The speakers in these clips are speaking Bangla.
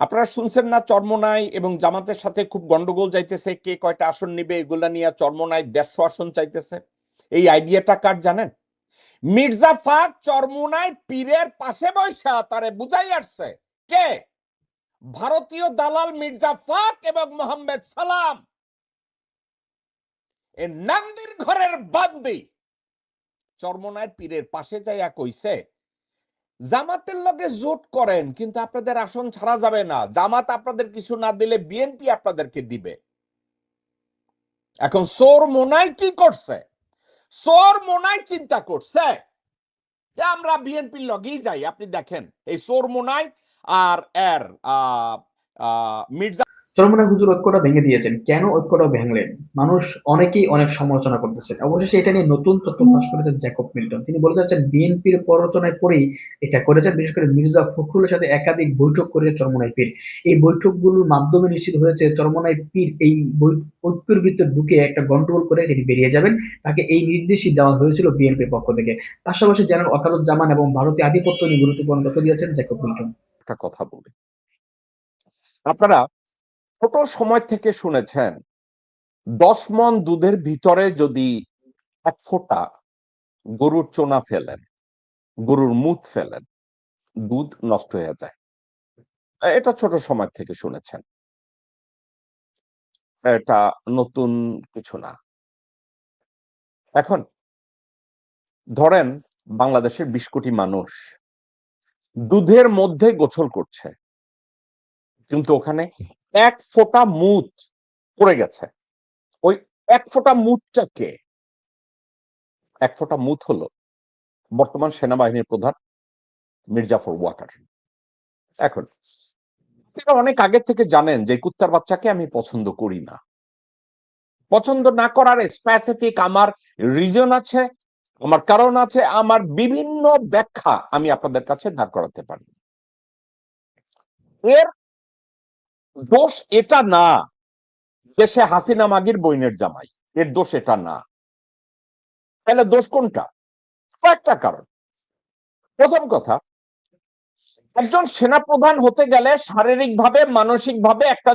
আপনারা শুনছেন না চরমোনাই এবং জামাতের সাথে খুব গন্ডগোল যাইতেছে, কে কয়টা আসন নিবে এগুলা নিয়ে চরমোনাই 150 আসন চাইতেছে। এই আইডিয়াটা কার জানেন? মির্জা ফাক চরমোনাই পীরের পাশে বৈশা তারে বুঝাই আসছে। কে? ভারতীয় দালাল মির্জা ফাক এবং মোহাম্মদ সালাম, এ নান্দির ঘরের বান্দি চরমোনাইয়ের পীরের পাশে যাইয়া কইছে জামাতের লগে জোট করেন কিন্তু আপনাদের আসন ছাড়া যাবে না, জামাত আপনাদের কিছু না দিলে বিএনপি আপনাদেরকে দিবে। এখন সোর মোনাই কি করছে? সোর মোনাই চিন্তা করছে যে আমরা বিএনপির লগেই যাই। আপনি দেখেন এই সোর মোনাই আর এর মির্জা চরমোনাই হুজুর ঐক্যটা ভেঙে দিয়েছেন। কেন ঐক্যটা ভাঙলেন? মানুষ অনেকেই অনেক সমালোচনা করতেছেন। অবশেষে এটা নিয়ে নতুন তথ্য ফাঁস করেছেন জ্যাকব মিল্টন। তিনি বলতে চাচ্ছেন বিএনপির প্ররোচনায় পরেই এটা করেছেন। বিশেষ করে মির্জা ফখরুলের সাথে একাধিক বৈঠক করেছে চরমোনাই পীর। এই বৈঠকগুলোর মাধ্যমে নিশ্চিত হয়েছে চরমোনাই পীর এই ঐক্যের ভিতরে ঢুকে একটা গন্ডগোল করে তিনি বেরিয়ে যাবেন। তাকে এই নির্দেশই দেওয়া হয়েছিল বিএনপির পক্ষ থেকে। পাশাপাশি জেনারেল ওয়াকারুজ্জামান এবং ভারতীয় আধিপত্য নিয়ে গুরুত্বপূর্ণ তথ্য দিয়েছেন জ্যাকব মিল্টন। একটা কথা বলি, আপনারা ছোট সময় থেকে শুনেছেন 10 মণ দুধের ভিতরে যদি 1 ফোঁটা গরুর চোনা ফেলেন, গরুর মুত ফেলেন, দুধ নষ্ট হয়ে যায়। এটা ছোট সময় থেকে শুনেছেন, এটা নতুন কিছু না। এখন ধরেন বাংলাদেশের 20 কোটি মানুষ দুধের মধ্যে গোসল করছে, কিন্তু ওখানে 1 ফোঁটা মুত পড়ে গেছে। ওই 1 ফোঁটা মুতটা কে? 1 ফোঁটা মুত হলো বর্তমান সেনাবাহিনীর প্রধান মির্জাফর ওয়াকার। এখন আপনারা অনেক আগে থেকে জানেন যে কুত্তার বাচ্চাকে আমি পছন্দ করি না। পছন্দ না করার স্পেসিফিক আমার রিজন আছে, আমার কারণ আছে, আমার বিভিন্ন ব্যাখ্যা আমি আপনাদের কাছে দাঁড় করাতে পারি। এর দোষ এটা না যে সে হাসিনা মাগির বইনের জামাই, এর দোষ এটা না। তাহলে দোষ কোনটা? কয়েকটা কারণ। প্রথম কথা, একজন সেনাপ্রধান হতে গেলে শারীরিকভাবে মানসিকভাবে একটা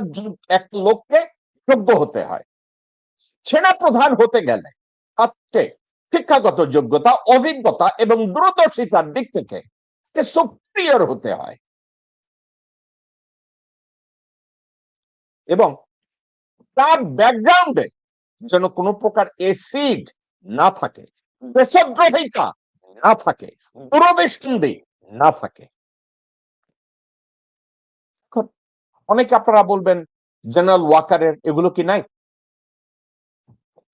লোককে যোগ্য হতে হয়। সেনাপ্রধান হতে গেলে আজকে শিক্ষাগত যোগ্যতা, অভিজ্ঞতা এবং দূরদর্শিতার দিক থেকে সুপ্রিয়র হতে হয় এবং তার ব্যাকগ্রাউন্ডে যেন কোনো প্রকার এসিড না থাকে, দেশদ্রোহিতা না থাকে, দূরদৃষ্টি না থাকে। অনেকে আপনারা বলবেন জেনারেল ওয়াকারের এগুলো কি নাই?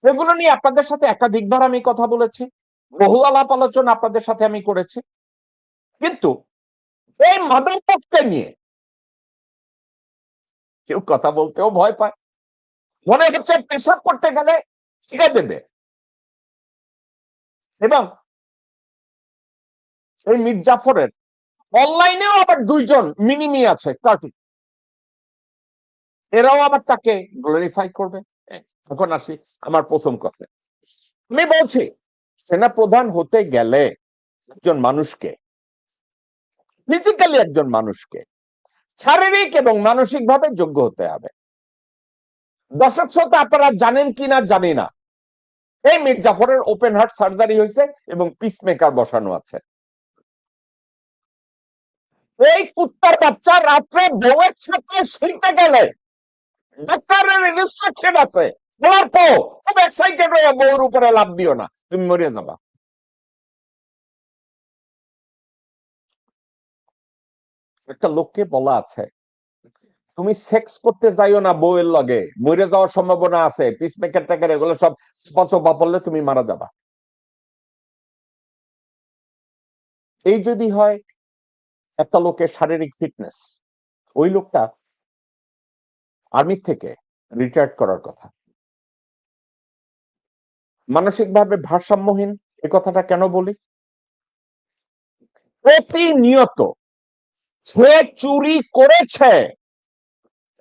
এগুলো নিয়ে আপনাদের সাথে একাধিকবার আমি কথা বলেছি, বহু আলাপ আলোচনা আপনাদের সাথে আমি করেছি, কিন্তু এই মাদককে নিয়ে কেউ কথা বলতেও ভয় পায়। মনে হচ্ছে পেশাব করতে গেলে শিখে দেবে। এবং এই মির্জাফরের অনলাইনেও আবার 2 জন মিনিমি আছে কার্টুন, এরাও আবার তাকে গ্লোরিফাই করবে। এখন আসি আমার প্রথম কথা। আমি বলছি সেনা প্রধান হতে গেলে একজন মানুষকে, ফিজিক্যালি একজন মানুষকে শারীরিক এবং মানসিক ভাবে যোগ্য হতে হবে। দর্শক শ্রোতা আপনারা জানেন কিনা জানি না, এই মির্জাফরের ওপেন হার্ট সার্জারি হয়েছে এবং পিসমেকার বসানো আছে। এই কুত্তার বাচ্চা রাত্রে বউয়ের সাথে শুইতে গেলে ডাক্তারের ইনস্ট্রাকশন আছে, বলার পর খুব এক্সাইটেড হয়ে বউর উপরে লাভ দিও না, তুমি মরে যাবা। একটা লোককে বলা আছে তুমি সেক্স করতে যাইও না বউয়ের লগে, মরে যাওয়ার সম্ভাবনা আছে, পিসমেকার টাকার এগুলো সব স্পচবা পড়লে তুমি মারা যাবা। এই যদি হয় একটা লোকের শারীরিক ফিটনেস, ওই লোকটা আর্মি থেকে রিটায়ার্ড করার কথা। মানসিকভাবে ভারসাম্যহীন এ কথাটা কেন বলি? প্রতিনিয়ত সে চুরি করেছে,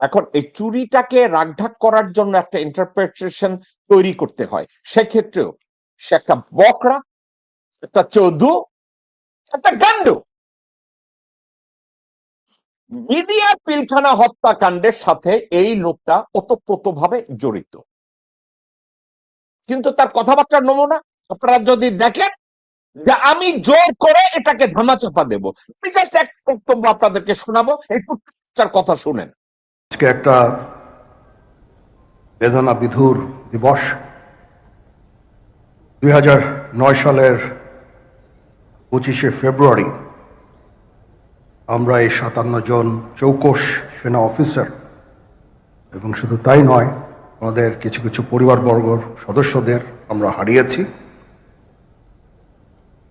এখন এই চুরিটাকে রাগঢাক করার জন্য একটা ইন্টারপ্রিটেশন তৈরি করতে হয়। সেক্ষেত্রেও সে একটা বকরা, একটা চৌধু, একটা গান্ডু। মিডিয়া পিলখানা হত্যাকাণ্ডের সাথে এই লোকটা ওতপ্রোতভাবে জড়িত, কিন্তু তার কথাবার্তার নমুনা আপনারা যদি দেখেন যে আমি জোর করে এটাকে ধামাচাপা দেব। আমি জাস্ট এক বক্তব্য আপনাদেরকে শোনাবো, একটু কথা শুনেন। আজকে একটা বেদনা বিধুর দিবস। 2009 সালের 25শে ফেব্রুয়ারি আমরা এই 57 জন চৌকস সেনা অফিসার এবং শুধু তাই নয়, আমাদের কিছু কিছু পরিবারবর্গর সদস্যদের আমরা হারিয়েছি।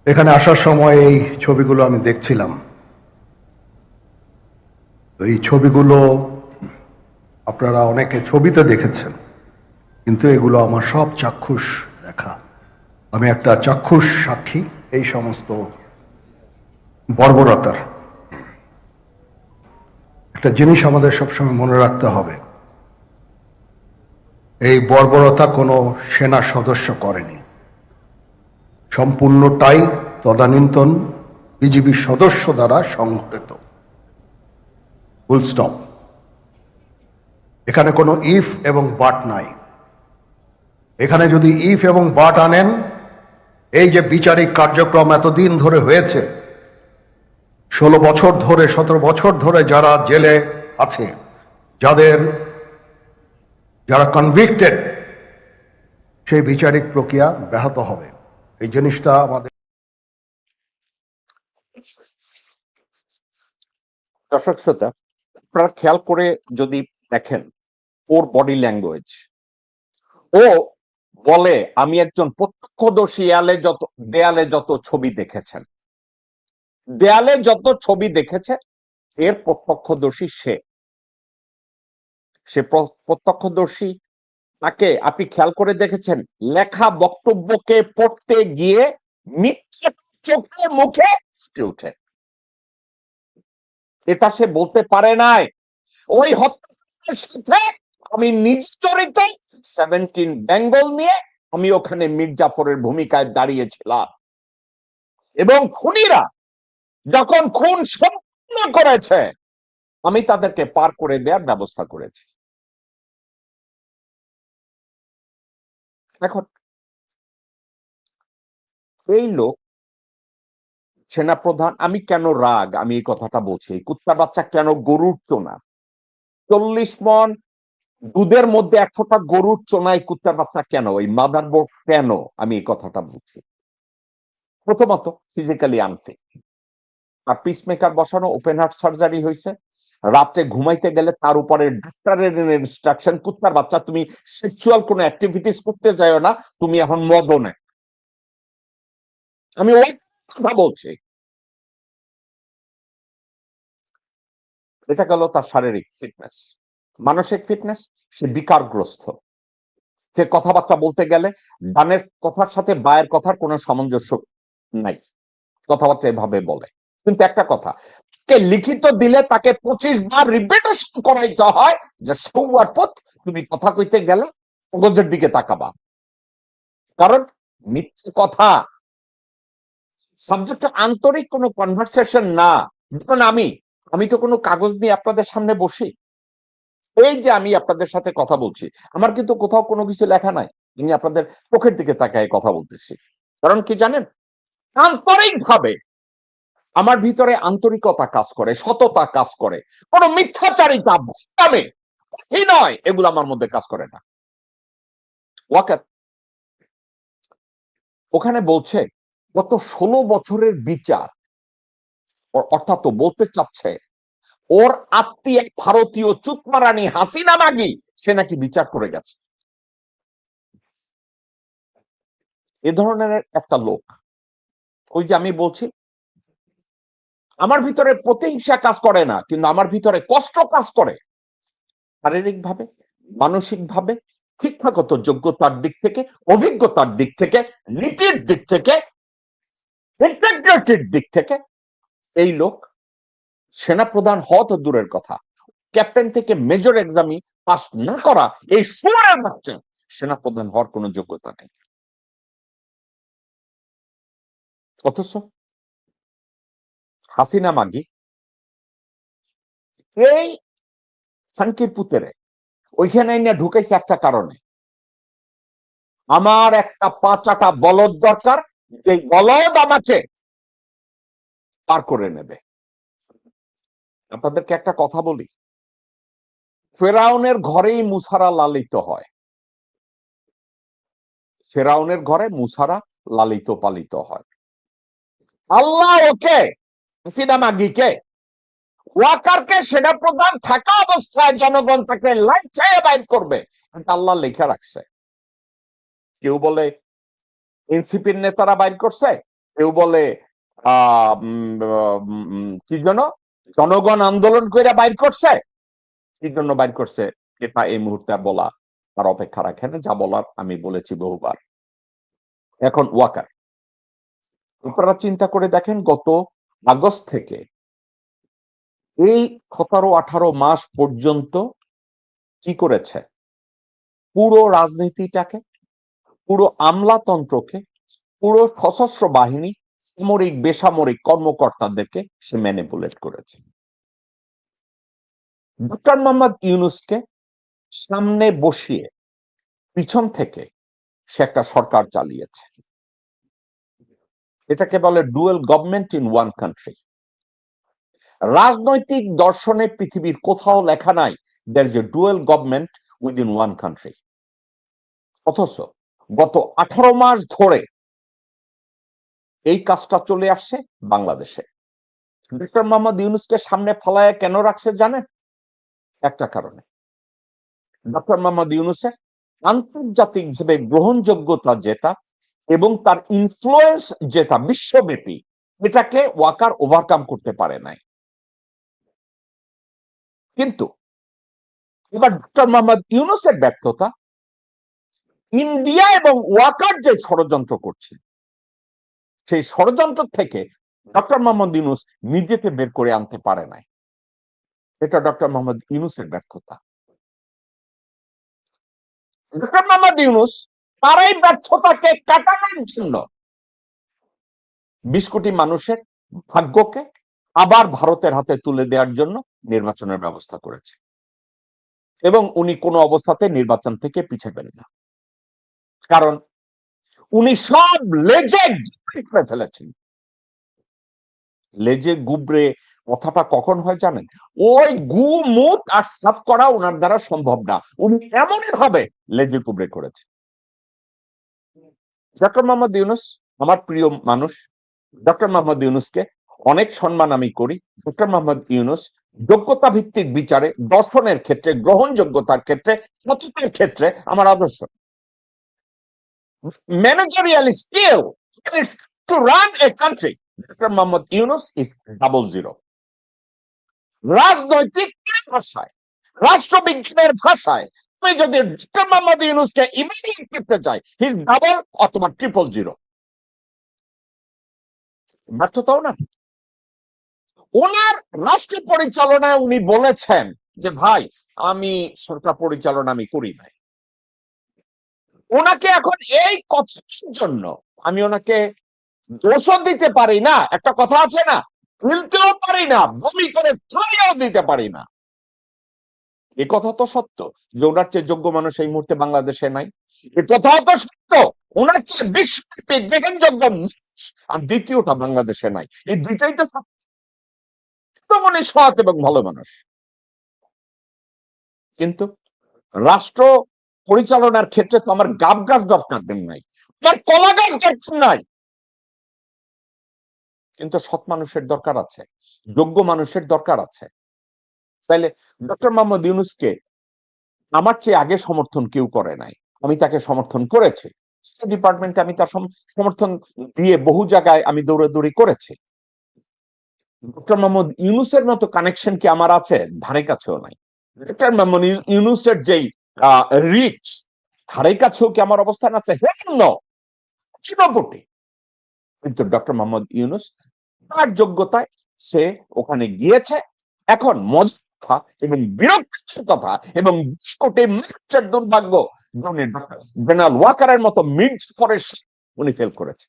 এখানে আসার সময় এই ছবিগুলো আমি দেখছিলাম। এই ছবিগুলো আপনারা অনেকে ছবিতে দেখেছেন, কিন্তু এগুলো আমার সব চাক্ষুষ দেখা। আমি একটা চাক্ষুষ সাক্ষী এই সমস্ত বর্বরতার। একটা জিনিস আমাদের সবসময় মনে রাখতে হবে, এই বর্বরতা কোনো সেনা সদস্য করেনি, সম্পূর্ণটাই তদানীন্তন বিজিবি সদস্য দ্বারা সংঘটিত। Full stop. এখানে কোনো ইফ এবং বাট নাই। এখানে যদি ইফ এবং বাট আনেন, এই যে বিচারিক কার্যক্রম এতদিন ধরে হয়েছে, 16 বছর ধরে 17 বছর ধরে যারা জেলে আছে, যারা কনভিক্টেড, সেই বিচারিক প্রক্রিয়া ব্যাহত হবে। এই জিনিসটা আমাদের দর্শক শ্রোতা, আপনারা খেয়াল করে যদি দেখেন ওর বডি ল্যাঙ্গুয়েজ, ও বলে আমি একজন প্রত্যক্ষদর্শী। দেয়ালে যত ছবি দেখেছেন, দেয়ালে যত ছবি দেখেছে, এর প্রত্যক্ষদর্শী সে প্রত্যক্ষদর্শী। তাকে আপনি খেয়াল করে দেখেছেন লেখা বক্তব্যকে পড়তে গিয়ে মিথ্যে চোখে মুখে উঠে, এটা সে বলতে পারে নাই। ওই হত্যার সাথে আমি নিজ জড়িত। 17 বেঙ্গল নিয়ে আমি ওখানে মীর জাফরের ভূমিকায় দাঁড়িয়েছিলাম, এবং খুনিরা যখন খুন সম্পূর্ণ করেছে আমি তাদেরকে পার করে দেওয়ার ব্যবস্থা করেছি। এখন এই লোক সেনাপ্রধান, আমি কেন রাগ, আমি এই কথাটা বলছি, কুত্তার বাচ্চা কেন গরুর চোনা, 40 মন দুধের মধ্যে 1 ফোঁটা গরুর চোনায় কুত্তার বাচ্চা কেন, ওই মাদার বোর্ড কেন, আমি এই কথাটা বলছি। প্রথমত ফিজিক্যালি আনফিট, আর পিসমেকার বসানো, ওপেন হার্ট সার্জারি হয়েছে, রাতে ঘুমাইতে গেলে তার উপরে ডাক্তারের ইনস্ট্রাকশন, কুত্তার বাচ্চা তুমি সেক্সুয়াল কোনো অ্যাক্টিভিটিস করতে যাও না, তুমি এখন মদনে। আমি ওই কথা বলছি। এটা গেল তার শারীরিক ফিটনেস। মানসিক ফিটনেস, সে বিকারগ্রস্ত। সে কথাবার্তা বলতে গেলে ডানের কথার সাথে বায়ের কথার কোনো সামঞ্জস্য নাই, কথাবার্তা এভাবে বলে। কিন্তু একটা কথা, কে লিখিত দিলে তাকে 25 বার রিপিটেশন করাইতে হয় যে সৌয়ার পথ, তুমি কথা কইতে গেলে কাগজের দিকে তাকাবা, কারণ মিথ্যে কথা। সাবজেক্ট আন্তরিক কোনো কনভারসেশন না। যেমন আমি তো কোনো কাগজ নিয়ে আপনাদের সামনে বসি, এই যে আমি আপনাদের সাথে কথা বলছি, আমার কিন্তু কোথাও কোনো কিছু লেখা নাই, আমি আপনাদের চোখের দিকে তাকায় কথা বলতেছি। কারণ কি জানেন, আন্তরিক ভাবে আমার ভিতরে আন্তরিকতা কাজ করে, সততা কাজ করে, কোনো মিথ্যাচারিতা বাস্তবে এই নয়, এগুলো আমার মধ্যে কাজ করে না। ওয়াকার ওখানে বলছে গত 16 বছরের বিচার, অর্থাৎ বলতে চাচ্ছে ওর আত্মীয় ভারতীয় চুতমারানি হাসিনা মাগি সে নাকি বিচার করে গেছে। এ ধরনের একটা লোক, ওই যে আমি বলছি আমার ভিতরে প্রতিহিংসা কাজ করে না, কিন্তু আমার ভিতরে কষ্ট কাজ করে, শারীরিক ভাবে, মানসিক ভাবে, শিক্ষাগত যোগ্যতার দিক থেকে, অভিজ্ঞতার দিক থেকে, নীতির দিক থেকে, ইন্টিগ্রিটির দিক থেকে এই লোক সেনাপ্রধান হওয়া তো দূরের কথা, ক্যাপ্টেন থেকে মেজর এক্সামই পাস না করা এই সময়ের বাচ্চা সেনাপ্রধান হওয়ার কোনো যোগ্যতা নেই। অথচ হাসিনা মাগি এই ফানকির পুতেরে ওইখানে না ঢুকাইছে একটা কারণে, আমার একটা পাঁচাটা বলদ দরকার, এই বলদ আমাকে পার করে নেবে। আপনাদেরকে একটা কথা বলি, ফেরাউনের ঘরেই মুসারা লালিত হয়, ফেরাউনের ঘরে মুসারা লালিত পালিত হয়। আল্লাহ ওকে সিনামাগিকে ওয়াকারকে সেনাপ্রধান থাকা অবস্থায় জনগণ তাকে লাইট চাইয়ে বাইর করবে, এটা আল্লাহ লেখা রাখছে। কেউ বলে এনসিপির নেতারা বাইর করছে, কেউ বলে কি যেন জনগণ আন্দোলন করে বাইর করছে, কি জন্য বাইর করছে এটা এই মুহূর্তে আর বলা আর অপেক্ষা রাখে না, যা বলার আমি বলেছি বহুবার। এখন ওয়াকার, আপনারা চিন্তা করে দেখেন, গত আগস্ট থেকে এই 17-18 মাস পর্যন্ত কি করেছে, পুরো রাজনীতিটাকে, পুরো আমলাতন্ত্রকে, পুরো সশস্ত্র বাহিনী, সামরিক বেসামরিক কর্মকর্তাদেরকে সে ম্যানিপুলেট করেছে। ডক্টর মোহাম্মদ ইউনূসকে সামনে বসিয়ে পিছন থেকে সে একটা সরকার চালিয়েছে। এটাকে বলে dual government in one country. রাজনৈতিক দর্শনে পৃথিবীর কোথাও লেখা নাই there is a dual government within one country. অথচ গত 18 মাস ধরে এই কাজটা চলে আসছে বাংলাদেশে। ডক্টর মোহাম্মদ ইউনূসকে সামনে ফালায় কেন রাখছে জানেন? একটা কারণে, ডক্টর মোহাম্মদ ইউনূসের আন্তর্জাতিকভাবে গ্রহণযোগ্যতা যেটা এবং তার ইনফ্লুয়েন্স যেটা বিশ্বব্যাপী, এটাকে ওয়াকার ওভারকাম করতে পারে নাই। কিন্তু এবার ডক্টর মোহাম্মদ ইউনূসের ব্যর্থতা, ইন্ডিয়া এবং ওয়াকার যে ষড়যন্ত্র করছে, সেই ষড়যন্ত্র থেকে ডক্টর মোহাম্মদ ইউনূস নিজেকে বের করে আনতে পারে নাই। এটা ডক্টর মোহাম্মদ ইউনূসের ব্যর্থতা। ডক্টর মোহাম্মদ ইউনূস তার এই ব্যর্থতাকে কাটানোর জন্য 20 কোটি মানুষের ভাগ্যকে আবার ভারতের হাতে তুলে দেওয়ার জন্য নির্বাচনের ব্যবস্থা করেছে, এবং উনি কোনো অবস্থাতে নির্বাচন থেকে পিছাবেন না, কারণ উনি সব লেজে গুবরে ফেলেছেন। লেজে গুবরে কথাটা কখন হয় জানেন? ওই গু মুত আর সাফ করা ওনার দ্বারা সম্ভব না, উনি এমনই ভাবে লেজে গুবরে করেছে। ডক্টর মোহাম্মদ ইউনূস আমার প্রিয় মানুষ। ডক্টর মোহাম্মদ ইউনূসকে অনেক সম্মান আমি করি। ডক্টর মোহাম্মদ ইউনূস যোগ্যতা ভিত্তিক বিচারে, দর্শনের ক্ষেত্রে, গ্রহণযোগ্যতার ক্ষেত্রে, সততার ক্ষেত্রে আমার আদর্শ। Managerial skill to run a country, doctor Mohammad Yunus is 00। রাজনৈতিক ভাষায়, রাষ্ট্রবিজ্ঞানের ভাষায় তুমি যদি ডক্টর মোহাম্মদ ইউনূসকে ইমিডিয়েট করতে চাই, হি ইজ ডাবল অথবা 000। ব্যর্থতাও না। ওনার রাষ্ট্র পরিচালনায় উনি বলেছেন যে ভাই আমি সরকার পরিচালনা আমি করি নাই। ওনাকে এখন এই কথার জন্য আমি ওনাকে দোষও দিতে পারি না, একটা কথা আছে না, ফেলতেও পারি না, বমি করে ছড়িয়েও দিতে পারি না। এ কথা তো সত্য যে ওনার চেয়ে যোগ্য মানুষ এই মুহূর্তে বাংলাদেশে নাই। এ কথাও তো সত্য ওনার চেয়ে বিশ্বব্যাপী গ্রহণযোগ্য মানুষ আর দ্বিতীয়টা বাংলাদেশে নাই। এই দুইটাই তো সত্য। উনি সৎ এবং ভালো মানুষ, কিন্তু রাষ্ট্র পরিচালনার ক্ষেত্রে তো আমার গাব গাছ দরকার নাই, আমার কলা গাছ দরকার নাই, কিন্তু সৎ মানুষের দরকার আছে, যোগ্য মানুষের দরকার আছে। তাইলে ডক্টর মোহাম্মদ ইউনূসকে আমার চেয়ে আগে সমর্থন কেউ করে নাই, আমি তাকে সমর্থন করেছি। স্টেট ডিপার্টমেন্টে আমি তার সমর্থন দিয়ে বহু জায়গায় আমি দৌড়াদৌড়ি করেছি। ডক্টর মোহাম্মদ ইউনূসের মতো কানেকশন কি আমার আছে? ধারে কাছেও নাই। ডক্টর মোহাম্মদ ইউনূসের যেই রিচ, ধারে কাছেও কি আমার অবস্থান আছে? চিরপটি। কিন্তু ডক্টর মোহাম্মদ ইউনূস তার যোগ্যতায় সে ওখানে গিয়েছে। এখন মজা এবং বিরক্তির কথা এবং 20 কোটি মানুষের দুর্ভাগ্য, জেনারেল ওয়াকারের মতো মির্জাফরের উনি ফেল করেছে।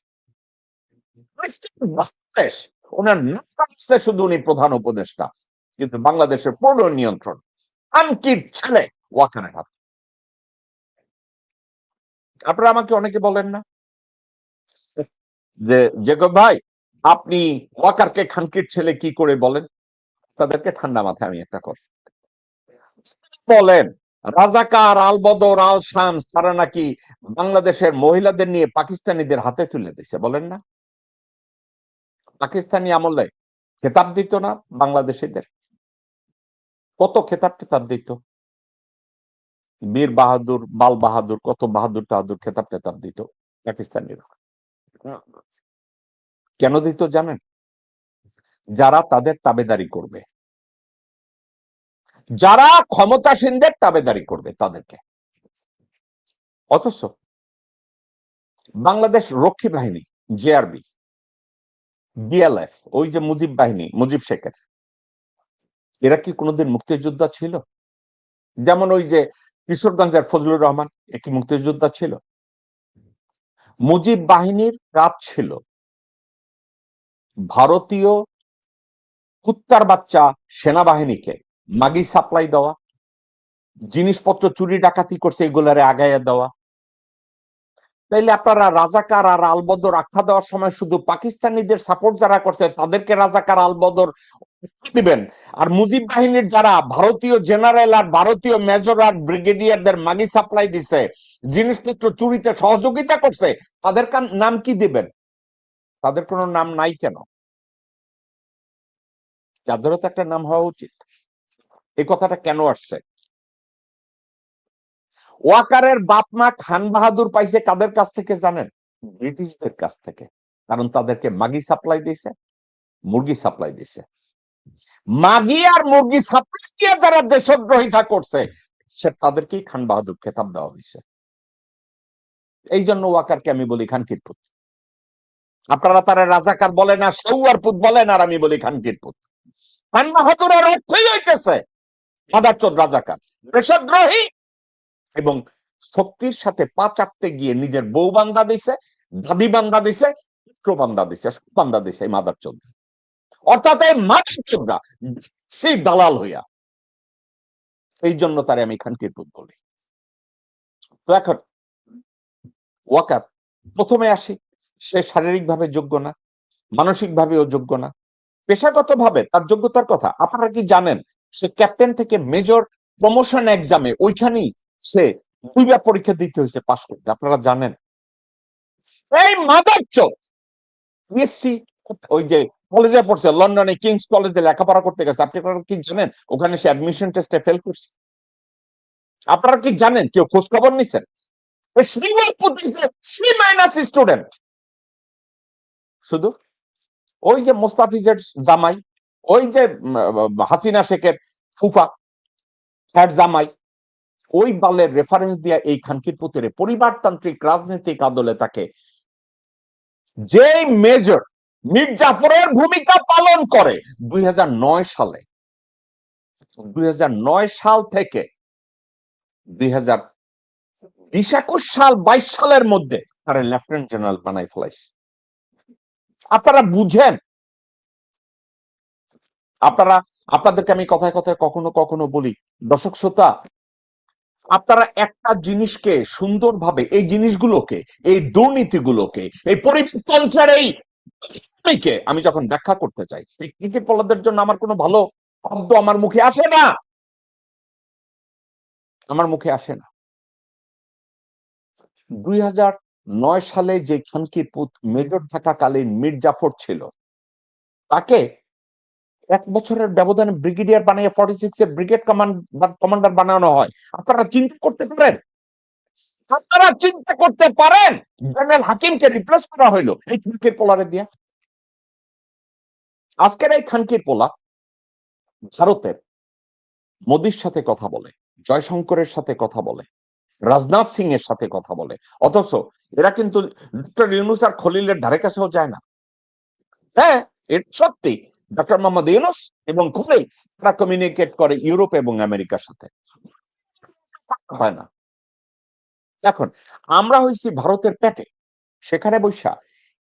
বাংলাদেশ ওনার নাম শুধু উনি প্রধান উপদেষ্টা, কিন্তু বাংলাদেশের পূর্ণ নিয়ন্ত্রণ আনকির ছেলে ওয়াকারের হাতে। আপনারা আমাকে অনেকে বলেন না যে জেকব ভাই আপনি ওয়াকারকে খানকির ছেলে কি করে বলেন? তাদেরকে ঠান্ডা মাথায় আমি একটা কথা বলেন, রাজাকার আল বদর আল শামস তারা নাকি বাংলাদেশের মহিলাদের নিয়ে পাকিস্তানিদের হাতে তুলে দিছে, বলেন না? পাকিস্তানি আমলে খেতাব দিত না বাংলাদেশিদের? কত খেতাব টেতাব দিত, বীর বাহাদুর বাল বাহাদুর, কত বাহাদুর টাহাদুর খেতাব টেতাব দিত পাকিস্তানিরা। কেন দিত জানেন? যারা তাদের তাবেদারি করবে, যারা ক্ষমতাসীনদের তাবেদারি করবে তাদেরকে। অথচ বাংলাদেশ রক্ষী বাহিনী, জেআরবি, ডিএলএফ, ওই যে মুজিব বাহিনী, মুজিব শেখের, এরা কি কোনোদিন মুক্তিযোদ্ধা ছিল? যেমন ওই যে কিশোরগঞ্জের ফজলুর রহমান, এ কি মুক্তিযোদ্ধা ছিল? মুজিব বাহিনীর কাজ ছিল ভারতীয় কুত্তার বাচ্চা সেনাবাহিনীকে মাগি সাপ্লাই দেওয়া, জিনিসপত্র চুরি ডাকাতি করছে এগুলারে আগাইয়া দেওয়া। তাইলে আপনারা রাজাকার আর আলবদর আখ্যা দেওয়ার সময় শুধু পাকিস্তানিদের সাপোর্ট যারা করছে তাদেরকে রাজাকার আলবদর দিবেন, আর মুজিব বাহিনীর যারা ভারতীয় জেনারেল আর ভারতীয় মেজর আর ব্রিগেডিয়ারদের মাগি সাপ্লাই দিছে, জিনিসপত্র চুরিতে সহযোগিতা করছে, তাদের নাম কি দিবেন? তাদের কোনো নাম নাই কেন? তাদেরও তো একটা নাম হওয়া উচিত। এই কথাটা কেন আসছে? ওয়াকারের বাপ মা খান বাহাদুর পাইছে কাদের কাছ থেকে জানেন? ব্রিটিশদের কাছ থেকে। কারণ তাদেরকে মাগি সাপ্লাই দিছে, মুরগি সাপ্লাই দিছে। মাগি আর মুরগি সাপ্লাই দিয়ে যারা দেশদ্রোহিতা করছে সে তাদেরকেই খান বাহাদুর খেতাব দেওয়া হয়েছে। এই জন্য ওয়াকারকে আমি বলি খানকির পুত। আপনারা তারা রাজাকার বলেন আর সৌয়ার পুত বলেন, আর আমি বলি খানকির পুত। খান বাহাদুরের অর্থই হইতেছে মাদারচোদ রাজাকার, দেশদ্রোহী, এবং শক্তির সাথে পা চাপতে গিয়ে নিজের বউ বান্দা দিছে, দাদি বান্দা দিছে, পুত্র বান্দা দিছে, সব বান্দা দিছে এই মাদারচোদ। অর্থাৎ এই মাদারচোদরা সেই দালাল হইয়া, এই জন্য তারে আমি খানকির পুত বলি। তো এখন ওয়াকার, প্রথমে আসি, সে শারীরিকভাবে যোগ্য না, মানসিকভাবেও যোগ্য না, পেশাগতভাবে তার যোগ্যতার কথা আপনারা কি জানেন? সে ক্যাপ্টেন থেকে মেজর প্রমোশন এক্সামে ওইখানেই সে 2বার পরীক্ষা দিতে হয়েছে পাশ করতে, আপনারা জানেন? এই মাদারচোদ বিএসসি ওই যে কলেজে পড়ছে, লন্ডনে কিংস কলেজে লেখাপড়া করতে গেছে, আপনারা কি জানেন ওখানে সে অ্যাডমিশন টেস্টে ফেল করছে? আপনারা কি জানেন? কেউ খোঁজ খবর নিছেন? স্টুডেন্ট শুধু ওই যে মোস্তাফিজের জামাই, ওই যে হাসিনা শেখের ফুফা, হ্যাট জামাই, ওই বালের রেফারেন্স দিয়া এই খানকির পুত্রে পরিবারতান্ত্রিক রাজনৈতিক আদলে তাকে, যে মেজর মীর জাফরের ভূমিকা পালন করে 2009 সালে, 2009 সাল থেকে 2020-21 সাল 22 সালের মধ্যে তারা লেফটেন্যান্ট জেনারেল বানাই ফেলাইছে। আপনারা বুঝেন? আপনাদেরকে আমি কথায় কথায় কখনো কখনো বলি, দর্শক শ্রোতা, আপনারা একটা জিনিসকে সুন্দরভাবে, এই জিনিসগুলোকে, এই দুর্নীতিগুলোকে, এই পরিতন্ত্রের এই আমি যখন ব্যাখ্যা করতে চাই, এই ক্রিকেট বলারদের জন্য আমার কোনো ভালো শব্দ আমার মুখে আসে না, আমার মুখে আসে না। 2009 সালে যে খানকির পুত মেজর থাকাকালীন মীর জাফর ছিল, তাকে 1 বছরের ব্যবধানে ব্রিগেডিয়ার বানিয়ে 46 এর ব্রিগেড কমান্ডার বানানো হয়। আপনারা চিন্তা করতে পারেন? আপনারা চিন্তা করতে পারেন জেনারেল হাকিমকে রিপ্লেস করা হইলো এই খানকির পোলারে দিয়া? আজকের এই খানকির পোলা ভারতের মোদির সাথে কথা বলে, জয়শঙ্করের সাথে কথা বলে, রাজনাথ সিং এর সাথে কথা বলে, অথচ এরা কিন্তু ডক্টর ইউনূস আর খলিলের ধারে কাছেও যায় না। হ্যাঁ, এটা সত্যি, ডক্টর মোহাম্মদ ইউনূস এবং খলিল তারা কমিউনিকেট করে ইউরোপ এবং আমেরিকার সাথে, হয় না। এখন আমরা হইছি ভারতের পেটে, সেখানে বৈশা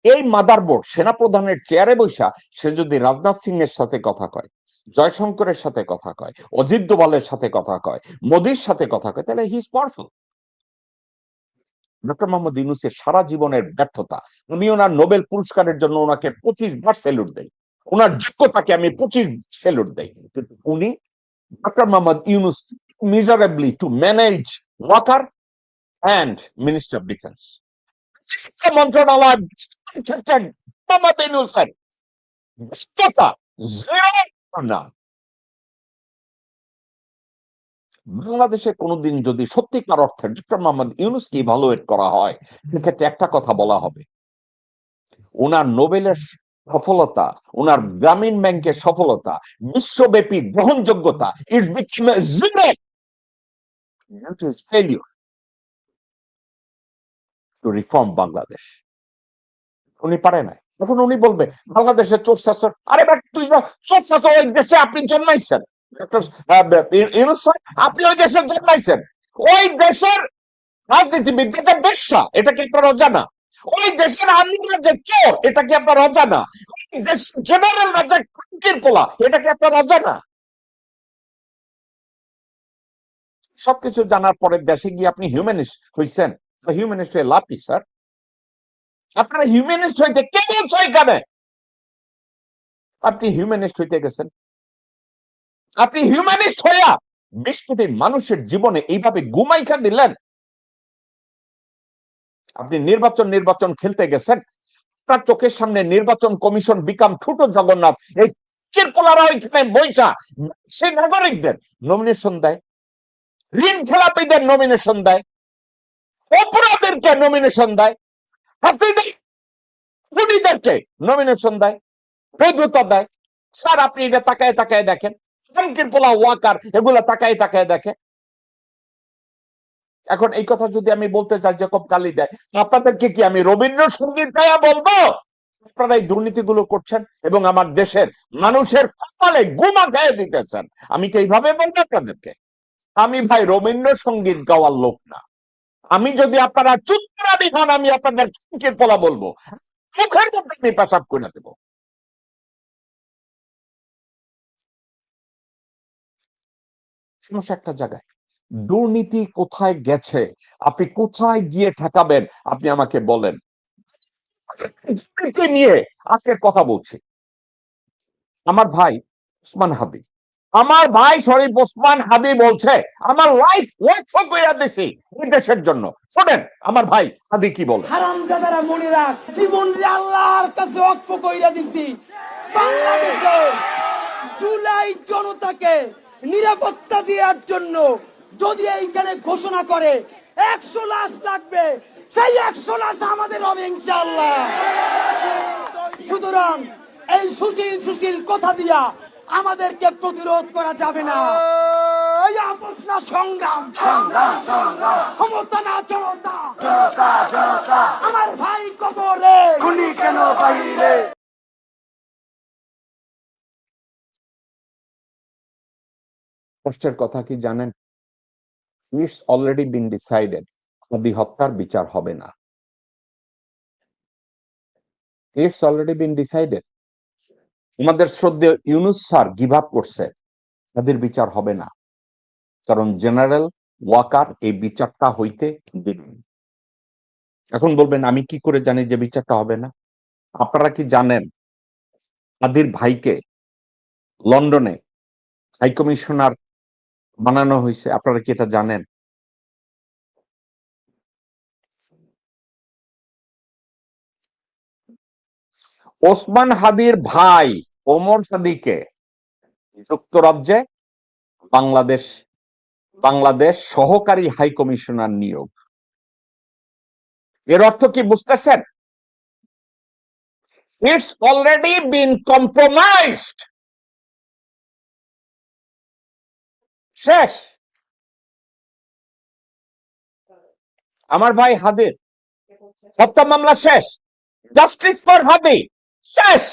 এই মাদারবোর্ড সেনাপ্রধানের চেয়ারে বৈশা সে যদি রাজনাথ সিং এর সাথে কথা কয়, জয়শঙ্করের সাথে কথা কয়, অজিত দোভালের সাথে কথা কয়, মোদির সাথে কথা কয়, তাহলে he is powerful. Doctor Mohammad ইউনূসের সারা জীবনের ব্যর্থতা, আমি ওনার নোবেল পুরস্কারের জন্য ওনাকে 25 বার স্যালুট দেই, ওনার যোগ্যতাকে আমি 25 স্যালুট দেই, কিন্তু উনি doctor Mohammad Yunus miserably to manage Waker and minister of defence মন্ত্রণালয় মোহাম্মদ ইউনূসের ব্যস্ততা zero না। বাংলাদেশে কোনোদিন যদি সত্যিকার অর্থে ডক্টর মোহাম্মদ ইউনূসকে ইভালুয়েট করা হয়, সেক্ষেত্রে একটা কথা বলা হবে, ওনার নোবেলের সফলতা, ওনার গ্রামীণ ব্যাংকের সফলতা, বিশ্বব্যাপী গ্রহণযোগ্যতা, it's become zero due to his failure to reform Bangladesh. উনি পারে নাই। এখন উনি বলবে বাংলাদেশের চোর শাসক, আরে বাট তুই চোর শাসক, ওই দেশে আপনি জন্মাইছেন ডক্টর ইউনূস স্যার, আপনি ওই দেশে জন্মাইছেন, ওই দেশের রাজনীতিবিদরা বেশ্যা, এটা কি আপনার অজানা? ওই দেশের আর্মিরা যে চোর, এটা কি আপনার অজানা? জেনারেলরা যে কুকির পোলা, এটা কি আপনার অজানা? সবকিছু জানার পরে দেশে গিয়ে আপনি হিউম্যানিস্ট হইছেন। হিউম্যানিস্ট হয়ে লাভ কি স্যার? আপনারা হিউম্যানিস্ট হইতে কে বলছো এখানে? আপনি হিউম্যানিস্ট হইতে গেছেন, আপনি হিউম্যানিস্ট হইয়া 20 কোটি মানুষের জীবনে এইভাবে গুমাইখা দিলেন। আপনি নির্বাচন খেলতে গেছেন, আপনার চোখের সামনে নির্বাচন কমিশন বিকাম ছোট জগন্নাথ, এই পোলারা ওইখানে বৈশা সে নাগরিকদের নমিনেশন দেয়, ঋণ খেলাপিদের নমিনেশন দেয়, অপরাধীদেরকে নমিনেশন দেয়, হাসিদেরকে নমিনেশন দেয়, বৈধতা দেয়। স্যার আপনি এটা তাকায় তাকায় দেখেন, শামকির পোলা ওয়াকার এগুলা তাকায় তাকায় দেখে। এখন এই কথা যদি আমি বলতে চাই যে খুব গালি দেয়, আপনাদেরকে কি আমি রবীন্দ্রসঙ্গীত গায়া বলবো? আপনারা এই দুর্নীতিগুলো করছেন এবং আমার দেশের মানুষের কপালে গুমা খেয়ে দিতেছেন, আমি তো এইভাবে বলবো আপনাদেরকে? আমি ভাই রবীন্দ্রসঙ্গীত গাওয়ার লোক না। আমি যদি আপনারা চুত্তরাদি হন, আমি আপনাদের শামকির পোলা বলবো, মুখের মধ্যে আমি পেশাব করে দেবো। সমস্যা একটা জায়গায়, দুর্নীতি কোথায় গেছে, আপনি কোথায় গিয়ে ঠেকাবেন, আপনি আমাকে বলেন। নিয়ে আজকের কথা বলছি, আমার ভাই ওসমান হাদি, আমার ভাই শরীফ ওসমান হাদি বলছে আমার লাইফ ওয়ার্ক করে দিছি এই দেশের জন্য। শোনেন আমার ভাই হাদি কি বলে। হারামজাদারা মনে রাখ, জীবন রে আল্লাহর কাছে ওয়াকফ কইরা দিছি। বাংলাদেশে জুলাই জনতাকে নিরাপত্তা দেওয়ার জন্য যদি এইখানে ঘোষণা করে 100 লাশ লাগবে, সেই 100 লাশ আমাদের হবে ইনশাআল্লাহ। সুতরাং এই সুশীল কথা দিয়া আমাদেরকে প্রতিরোধ করা যাবে না। এই আপোষ না সংগ্রাম, ক্ষমতা না জনতা, আমার ভাই কবরে খুনি কেন বাইরে। কষ্টের কথা কি জানেন? ইটস অলরেডি বিন ডিসাইডেড, হাদি হত্যার বিচার হবে না। It's already been decided. আমাদের শ্রদ্ধেয় ইউনূস স্যার গিভ আপ করছে, তাদের বিচার হবে না, কারণ জেনারেল ওয়াকার এই বিচারটা হইতে দিবেন। এখন বলবেন আমি কি করে জানি যে বিচারটা হবে না? আপনারা কি জানেন হাদির ভাইকে লন্ডনে হাই কমিশনার বানানো হয়েছে? আপনারা কি এটা জানেন? ওসমান হাদির ভাই ওমর হাদিকে যুক্তরাজ্যে বাংলাদেশ সহকারী হাই কমিশনার নিয়োগ। এর অর্থ কি বুঝতেছেন? It's already been compromised. শেষ। আমার ভাই হাদির হত্যা মামলা শেষ, জাস্টিস ফর হাদি শেষ।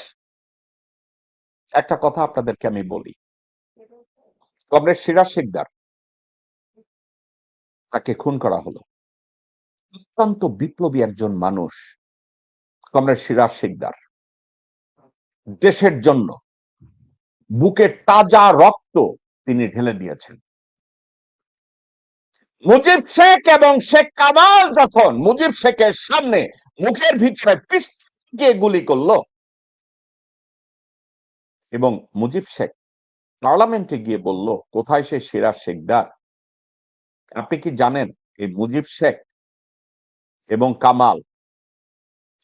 একটা কথা আপনাদেরকে আমি বলি, কমরেড সিরাজ শিকদার, তাকে খুন করা হলো, অত্যন্ত বিপ্লবী একজন মানুষ কমরেড সিরাজ শিকদার, দেশের জন্য বুকে তাজা রক্ত তিনি ঢেলে দিয়েছেন। মুজিব শেখ এবং শেখ কামাল যখন মুজিব শেখের সামনে মুখের ভিতরে পিস্তল গুলি করলো এবং মুজিব শেখ পার্লামেন্টে গিয়ে বলল, কোথায় সে সিরাজ শিকদার? আপনি কি জানেন এই মুজিব শেখ এবং কামাল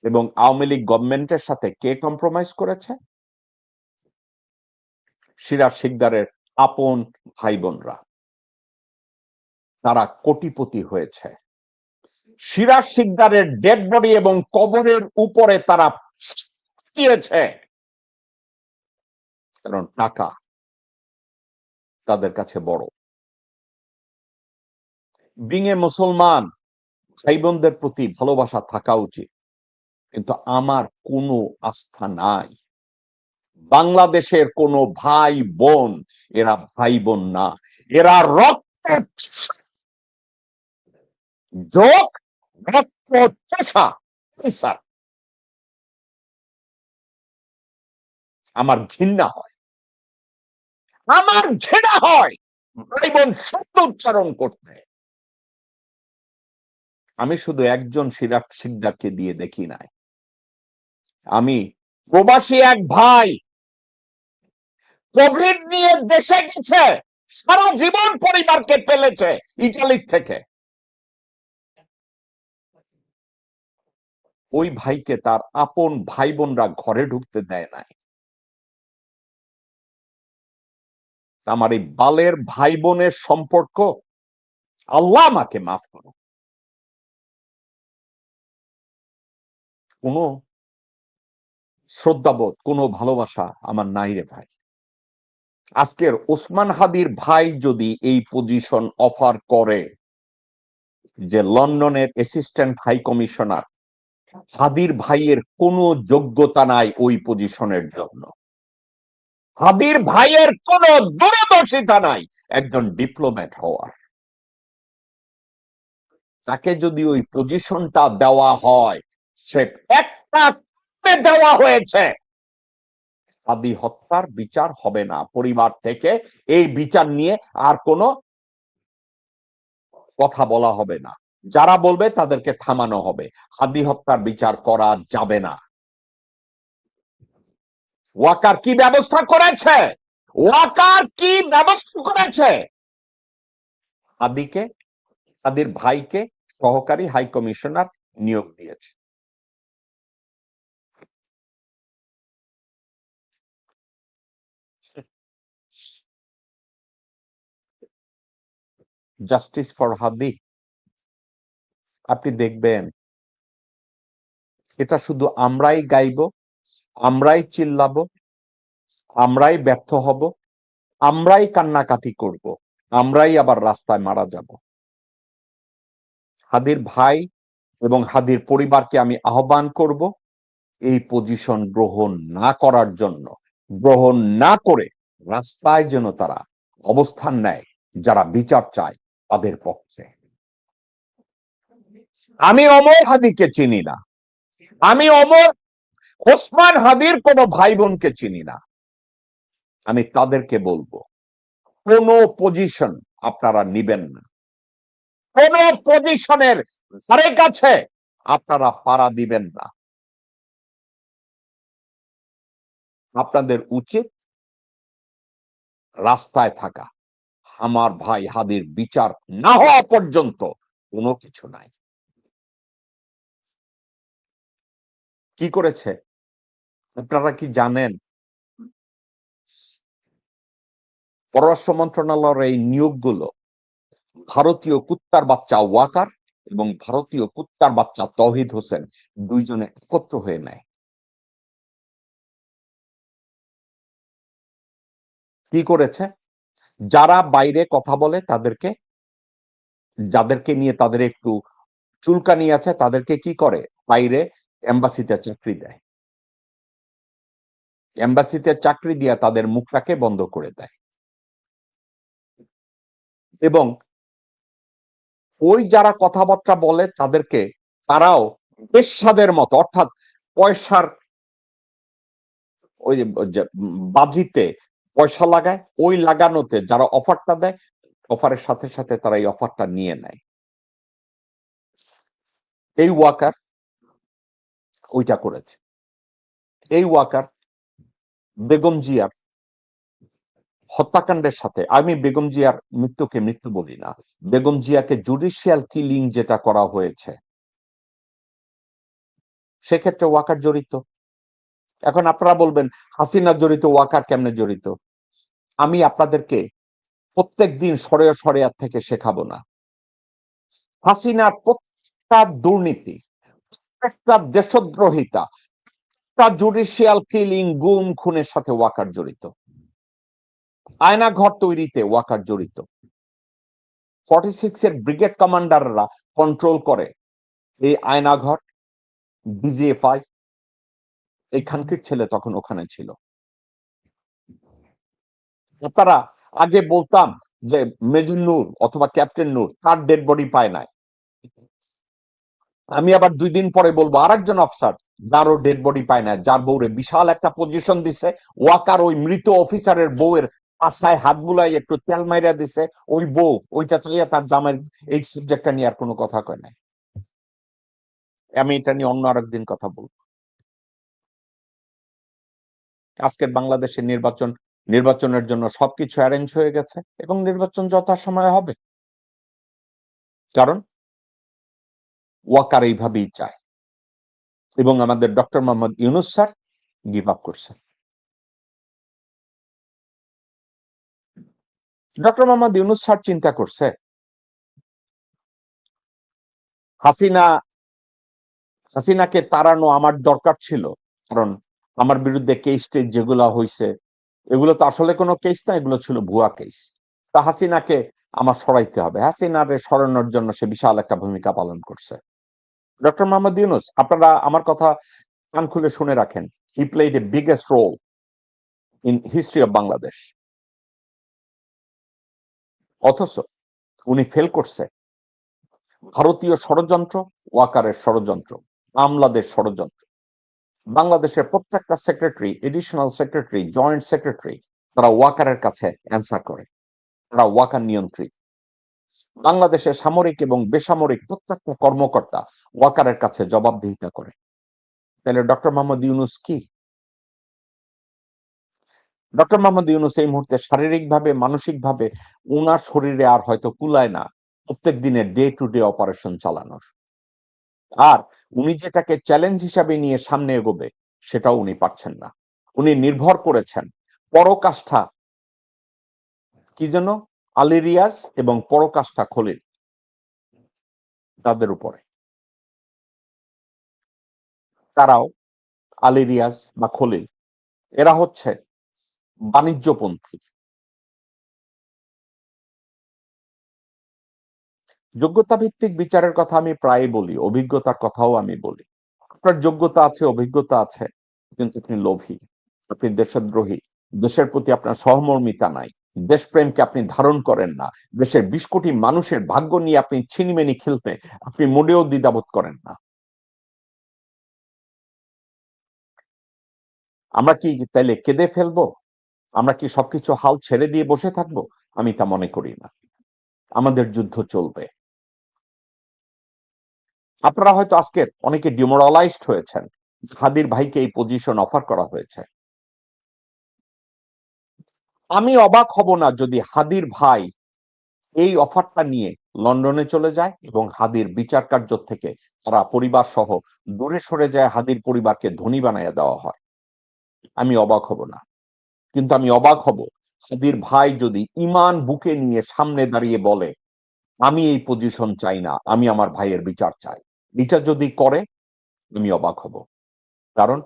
এবং আওয়ামী লীগ গভর্নমেন্টের সাথে কে কম্প্রোমাইজ করেছে? সিরাজ শিকদারের আপন ভাই বোনরা। তারা কোটিপতি হয়েছে। সিরাজ শিকদারের ডেড বডি এবং কবরের উপরে তারা দিয়েছে, কারণ টাকা তাদের কাছে বড়। বিঙে মুসলমান ভাই বোনদের প্রতি ভালোবাসা থাকা উচিত, কিন্তু আমার কোনো আস্থা নাই। বাংলাদেশের কোন ভাই বোন এরা ভাই বোন না, এরা রক্তের যোগ, রক্ত চোষা। আমার ঘৃণা হয়, আমার ঘৃণা হয় ভাই বোন শব্দ উচ্চারণ করতে। আমি শুধু একজন সিরাজ শিকদারকে দিয়ে দেখি নাই, আমি প্রবাসী এক ভাই কোভিড নিয়ে দেশে গেছে, সারা জীবন পরিবারকে পেলেছে ইটালির থেকে। ওই ভাইকে তার আপন ভাই বোনরা ঘরে ঢুকতে দেয় নাই। আমার এই বালের ভাই বোনের সম্পর্ক, আল্লাহ আমাকে মাফ করো, কোনো শ্রদ্ধাবোধ, কোনো ভালোবাসা আমার নাই রে ভাই। আজকের ওসমান হাদির ভাই যদি এই পজিশন অফার করে যে লন্ডনের অ্যাসিস্ট্যান্ট হাই কমিশনার, হাদির ভাইয়ের কোনো যোগ্যতা নাই ওই পজিশনের জন্য। হাদির ভাইয়ের কোনো দূরদর্শিতা নাই একজন ডিপ্লোম্যাট হওয়ার। তাকে যদি ওই পজিশনটা দেওয়া হয়, সে একটা দেওয়া হয়েছে, হাদি হত্যার বিচার হবে না, পরিবার থেকে এই বিচার নিয়ে আর কোনো কথা বলা হবে না। যারা বলবে তাদেরকে থামানো হবে। হাদি হত্যার বিচার করা যাবে না। ওয়াকার কি ব্যবস্থা করেছে? ওয়াকার কি ব্যবস্থা করেছে? হাদিকে, হাদির ভাইকে সহকারী হাই কমিশনার নিয়োগ দিয়েছে। জাস্টিস ফর হাদি। আপনি দেখবেন এটা শুধু আমরাই গাইব, আমরাই চিল্লাবো, আমরাই ব্যর্থ হব, আমরাই কান্নাকাটি করব, আমরাই আবার রাস্তায় মারা যাব। হাদির ভাই এবং হাদির পরিবারকে আমি আহ্বান করব এই পজিশন গ্রহণ না করার জন্য, গ্রহণ না করে রাস্তায় যেন তারা অবস্থান নেয় যারা বিচার চায় তাদের পক্ষে। আমি ওমর হাদিকে চিনি না, আমি ওসমান হাদির কোনো ভাই বোনকে চিনি না। আমি তাদেরকে বলবো, কোন পজিশন আপনারা নিবেন না, কোন পজিশনের ধারে কাছে আপনারা পাড়া দিবেন না। আপনাদের উচিত রাস্তায় থাকা। আমার ভাই হাদির বিচার না হওয়া পর্যন্ত কোনো কিছু নাই। কি করেছে আপনারা কি জানেন? পররাষ্ট্র মন্ত্রণালয়ের এই নিয়োগগুলো ভারতীয় কুত্তার বাচ্চা ওয়াকার এবং ভারতীয় কুত্তার বাচ্চা তৌহিদ হোসেন দুইজনে একত্র হয়ে নেয়। কি করেছে? যারা বাইরে কথা বলে তাদেরকে, যাদেরকে নিয়ে তাদের একটু চুলকানি আছে, তাদেরকে কি করে, বাইরে এম্বাসিতে চাকরি দেয়। এম্বাসিতে চাকরি দিয়ে তাদের মুখটাকে বন্ধ করে দেয় এবং ওই যারা কথাবার্তা বলে তাদেরকে তারাও বেশ্যাদের মতো, অর্থাৎ পয়সার ওই যে বাজিতে পয়সা লাগায়, ওই লাগানোতে যারা অফারটা দেয়, অফারের সাথে সাথে তারা এই অফারটা নিয়ে নেয়। এই ওয়াকার ওইটা করেছে। এই ওয়াকার বেগম জিয়ার হত্যাকাণ্ডের সাথে, আমি বেগম জিয়ার মৃত্যুকে মৃত্যু বলি না, বেগম জিয়াকে জুডিশিয়াল কিলিং যেটা করা হয়েছে সেক্ষেত্রে ওয়াকার জড়িত। এখন আপনারা বলবেন হাসিনা জড়িত, ওয়াকার কেমনে জড়িত? আমি আপনাদেরকে প্রত্যেক দিন সরেয়ার থেকে শেখাবো না। হাসিনার প্রত্যেকটা দুর্নীতি, প্রত্যেকটা দেশদ্রোহিতা, জুডিশিয়াল কিলিং, গুম খুনের সাথে ওয়াকার জড়িত। আয়নাঘর তৈরিতে ওয়াকার জড়িত। 46 এর ব্রিগেড কমান্ডাররা কন্ট্রোল করে এই আয়নাঘর, ডিজিএফআই। এই খানকির ছেলে তখন ওখানে ছিল। আপনারা আগে বলতাম যে মেজর নূর অথবা ক্যাপ্টেন নূর তার ডেড বডি পায় নাই। আমি আবার 2 দিন পরে বলবো আরেকজন অফিসার যারও ডেড বডি পায় না, যার বউরে বিশাল একটা পজিশন দিছে, ওয়াকার ওই মৃত অফিসারের বউয়ের পাশায় হাত বুলাই একটু তেল মাইরা দিছে, ওই বউ ওইটা চাইয়া তার জামাই এই সাবজেক্টটা নিয়ে আর কোনো কথা কয় নাই। আমি এটা নিয়ে অন্য আরেকদিন কথা বলবো। আজকের বাংলাদেশের নির্বাচনের জন্য সবকিছু অ্যারেঞ্জ হয়ে গেছে এবং নির্বাচন যথাসময়ে হবে, কারণ ওয়াকার এইভাবেই চায়। এবং আমাদের doctor Mohammad Yunus sir give up করছে। ডক্টর মোহাম্মদ ইউনূস স্যার চিন্তা করছে হাসিনাকে তাড়ানো আমার দরকার ছিল, কারণ আমার বিরুদ্ধে কেস টেস যেগুলো হয়েছে এগুলো তো আসলে কোনো কেস না, এগুলো ছিল ভুয়া কেস। তা হাসিনাকে আমার সরাইতে হবে। হাসিনারে সরানোর জন্য সে বিশাল একটা ভূমিকা পালন করছে। ডক্টর মোহাম্মদ ইউনূস, আপনারা আমার কথা কান খুলে শুনে রাখেন, he played a biggest role in history of Bangladesh. অথচ উনি ফেল করছে। ভারতীয় ষড়যন্ত্র, ওয়াকারের ষড়যন্ত্র, আমলাদের ষড়যন্ত্র, বাংলাদেশের প্রত্যেকটা secretary, additional secretary, joint secretary, তারা ওয়াকারের কাছে অ্যান্সার করে, তারা ওয়াকার নিয়ন্ত্রিত। বাংলাদেশের সামরিক এবং বেসামরিক প্রত্যেকটা কর্মকর্তা ওয়াকারের কাছে জবাবদিহিতা করে। তাহলে ডক্টর মোহাম্মদ ইউনূস কি? ডক্টর মোহাম্মদ ইউনূস এই মুহূর্তে শারীরিকভাবে, মানসিকভাবে উনার শরীরে আর হয়তো কুলায় না প্রত্যেক দিনের ডে টু ডে অপারেশন চালানোর। আর উনি যেটাকে চ্যালেঞ্জ হিসাবে নিয়ে সামনে এগোবে সেটাও উনি পারছেন না। উনি নির্ভর করেছেন পরকাষ্ঠা, কি যেন, আলী রিয়াজ এবং পরকাষ্ঠা খলিল, তাদের উপরে। তারাও, আলী রিয়াজ বা খলিল, এরা হচ্ছে বাণিজ্যপন্থী। যোগ্যতা ভিত্তিক বিচারের কথা আমি প্রায় বলি, অভিজ্ঞতার কথাও আমি বলি। আপনার যোগ্যতা আছে, অভিজ্ঞতা আছে, কিন্তু আপনি লোভী, আপনি দেশদ্রোহী, দেশের প্রতি আপনার সহমর্মিতা নাই, দেশপ্রেমকে আপনি ধারণ করেন না, দেশের 20 কোটি মানুষের ভাগ্য নিয়ে আপনি ছিনিমিনি খেলতে আপনি মোটেও দ্বিধাবোধ করেন না। আমরা কি তাইলে কেঁদে ফেলবো? আমরা কি সবকিছু হাল ছেড়ে দিয়ে বসে থাকবো? আমি তা মনে করি না। আমাদের যুদ্ধ চলবে। আপনারা হয়তো আজকের অনেকে ডিমোরালাইজড হয়েছেন, হাদির ভাইকে এই পজিশন অফার করা হয়েছে। আমি অবাক হব না যদি হাদির ভাই এই অফারটা নিয়ে লন্ডনে চলে যায় এবং হাদির বিচার কার্য থেকে তারা পরিবার সহ দূরে সরে যায়, হাদির পরিবারকে ধনী বানাইয়া দেওয়া হয়। আমি অবাক হব না, কিন্তু আমি অবাক হব হাদির ভাই যদি ইমান বুকে নিয়ে সামনে দাঁড়িয়ে বলে আমি এই পজিশন চাই না, আমি আমার ভাইয়ের বিচার চাই। এটা যদি করে আমি অবাক হব। কারণ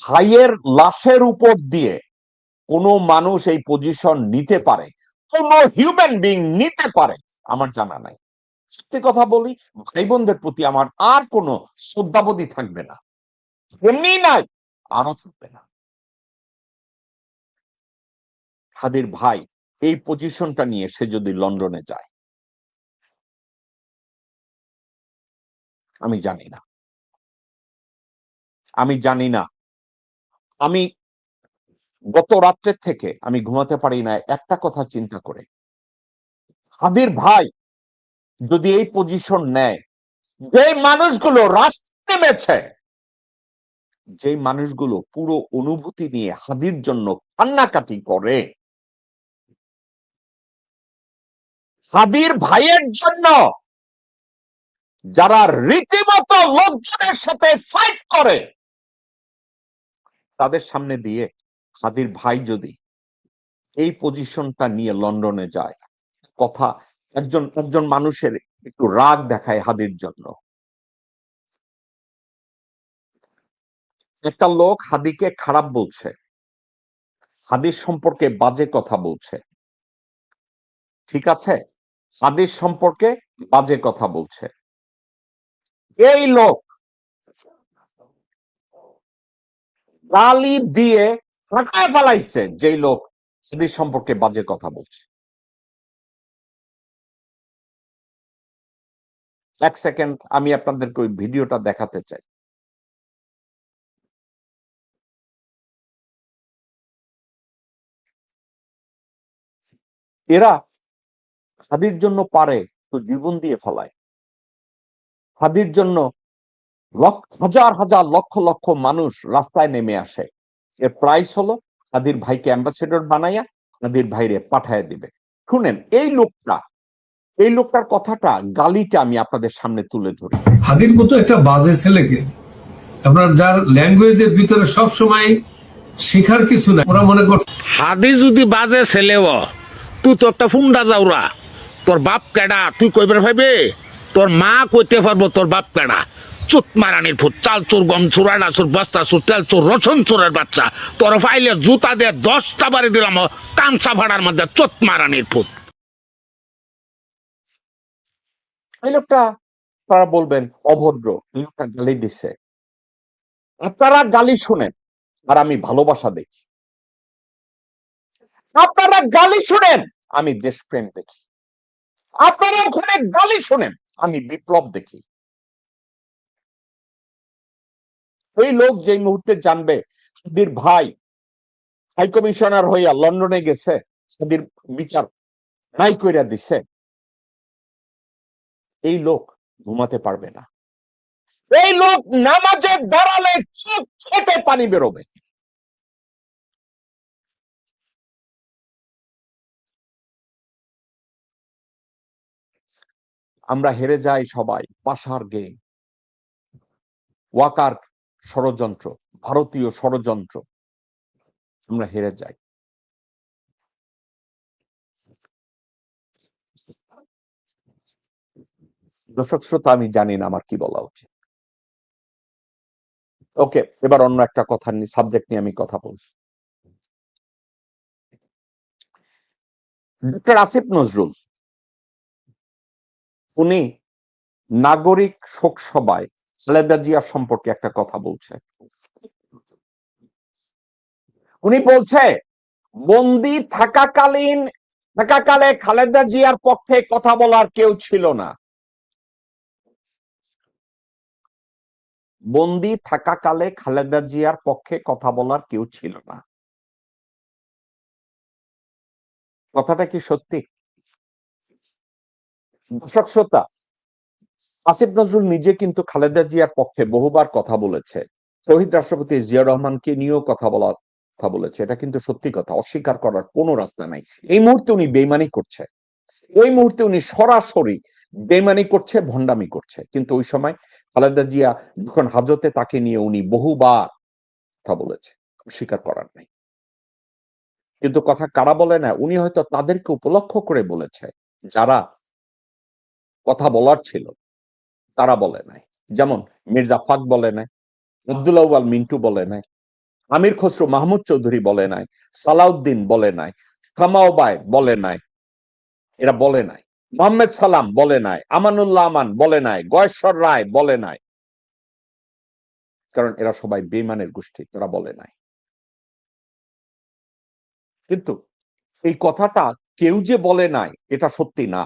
ভাইয়ের লাশের উপর দিয়ে কোন মানুষ এই পজিশন নিতে পারে, কোন হিউম্যান বিং নিতে পারে, আমার জানা নাই। সত্যি কথা বলি, ভাই বোনদের প্রতি আমার আর কোনো শ্রদ্ধাবোধই থাকবে না, এমনি নাই, আরো থাকবে না। হাদির ভাই এই পজিশনটা নিয়ে সে যদি লন্ডনে যায়, আমি জানি না, আমি জানি না। আমি গত রাত্রের থেকে আমি ঘুমাতে পারি না একটা কথা চিন্তা করে, হাদির ভাই যদি এই পজিশন নেয়, যে মানুষগুলো রাস্তায় নেমেছে, যে মানুষগুলো পুরো অনুভূতি নিয়ে হাদির জন্য কান্নাকাটি করে, হাদির ভাইয়ের জন্য যারা রীতিমতো লোকজনের সাথে ফাইট করে, তাদের সামনে দিয়ে হাদির ভাই যদি এই পজিশনটা নিয়ে লন্ডনে যায়, কথা একজন একজন মানুষের একটু রাগ দেখায় হাদির জন্য। একটা লোক হাদিকে খারাপ বলছে, হাদির সম্পর্কে বাজে কথা বলছে, ঠিক আছে, হাদির সম্পর্কে বাজে কথা বলছে, এই লোক গালি দিয়ে ফাটায় ফেলাইছে যেই লোক হাদির সম্পর্কে বাজে কথা বলছে। এক সেকেন্ড আমি আপনাদেরকে ওই ভিডিওটা দেখাতে চাই। এরা হাদির জন্য পারে তো জীবন দিয়ে ফেলায়, হাদির জন্য হাজার হাজার লক্ষ লক্ষ মানুষ রাস্তায় নেমে আসে। এর প্রাইস হলো হাদির ভাইকে অ্যাম্বাসেডর বানাইয়া হাদির ভাইরে পাঠায় দিবে। শুনেন এই লোকটার কথাটা, গালিটা আমি আপনাদের সামনে তুলে ধরি। হাদির মতো একটা বাজে ছেলেকে, আপনার যার ল্যাঙ্গুয়েজের ভিতরে সব সময় শিখার কিছু নাই, ওরা মনে করছে হাদি যদি বাজে ছেলেও, তুই তো একটা ফুন্ডা যাওরা, তোর বাপ কেডা তুই কইবার ভাইবে, তোর মা কইতে পারবো তোর বাপ কেডা। চুত মারানির ফুট, চাল চোর, গম চোর, আড়া চোর, বস্তা চোর, তেল চোর, রসুন চোরের বাচ্চা, তোর ফাইলে জুতা দিয়ে 10টা বাড়ি দিলাম কাঁচা ভাড়ার মধ্যে, চুত মারানির ফুট। এই লোকটা তারা বলবেন অভদ্র, এই লোকটা গালি দিচ্ছে। আপনারা গালি শুনেন আর আমি ভালোবাসা দেখি, আপনারা গালি শুনেন আমি দেশপ্রেম দেখি, আপনারা ওখানে গালি শুনেন আমি বিপ্লব দেখি। ওই লোক যেই মুহূর্তে জানবে হাদির ভাই হাই কমিশনার হইয়া লন্ডনে গেছে, হাদির বিচার নাই কইরা দিছে, এই লোক ঘুমাতে পারবে না। এই লোক নামাজে দাঁড়ালে চোখ ছেটে পানি বেরোবে। আমরা হেরে যাই সবাই, পাশার গেম, ওয়াকার ষড়যন্ত্র, ভারতীয় ষড়যন্ত্র, আমরা হেরে যাই। দর্শক শ্রোতা, আমি জানি না আমার কি বলা উচিত। ওকে, এবার অন্য একটা কথা নিয়ে, সাবজেক্ট নিয়ে আমি কথা বলছি। ডক্টর আসিফ নজরুল উনি নাগরিক শোক সভায় খালেদা জিয়ার সম্পর্কে একটা কথা বলছে। উনি বলছে বন্দি থাকাকালে খালেদা জিয়ার পক্ষে কথা বলার কেউ ছিল না। বন্দি থাকাকালে খালেদা জিয়ার পক্ষে কথা বলার কেউ ছিল না। কথাটা কি সত্যি? দর্শক শ্রোতা, আসিফ নজরুল নিজে কিন্তু খালেদা জিয়ার পক্ষে বহুবার কথা বলেছে, শহীদ রাষ্ট্রপতি জিয়া রহমানকে নিয়েও কথা বলেছে। এটা কিন্তু সত্যি কথা, অস্বীকার করার কোনো রাস্তা নাই। এই মুহূর্তে উনি বেইমানি করছে, ওই মুহূর্তে উনি সরাসরি বেইমানি করছে, ভণ্ডামি করছে। কিন্তু ওই সময় খালেদা জিয়া যখন হাজতে, তাকে নিয়ে উনি বহুবার কথা বলেছে, অস্বীকার করার নাই। কিন্তু কথা কারা বলে না, উনি হয়তো তাদেরকে উপলক্ষ করে বলেছে যারা কথা বলার ছিল, তারা বলে নাই। যেমন মির্জা ফাক বলে নাই, আব্দুল আউয়াল মিন্টু বলে নাই, আমির খসরু মাহমুদ চৌধুরী বলে নাই, সালাউদ্দিন বলে নাই, সামাওবাই বলে নাই, এরা বলে নাই। মোহাম্মদ সালাম বলে নাই, আমানুল্লাহ আমান বলে নাই, গয়েশ্বর রায় বলে নাই, কারণ এরা সবাই বেঈমানের গোষ্ঠী, তারা বলে নাই। কিন্তু এই কথাটা কেউ যে বলে নাই এটা সত্যি না।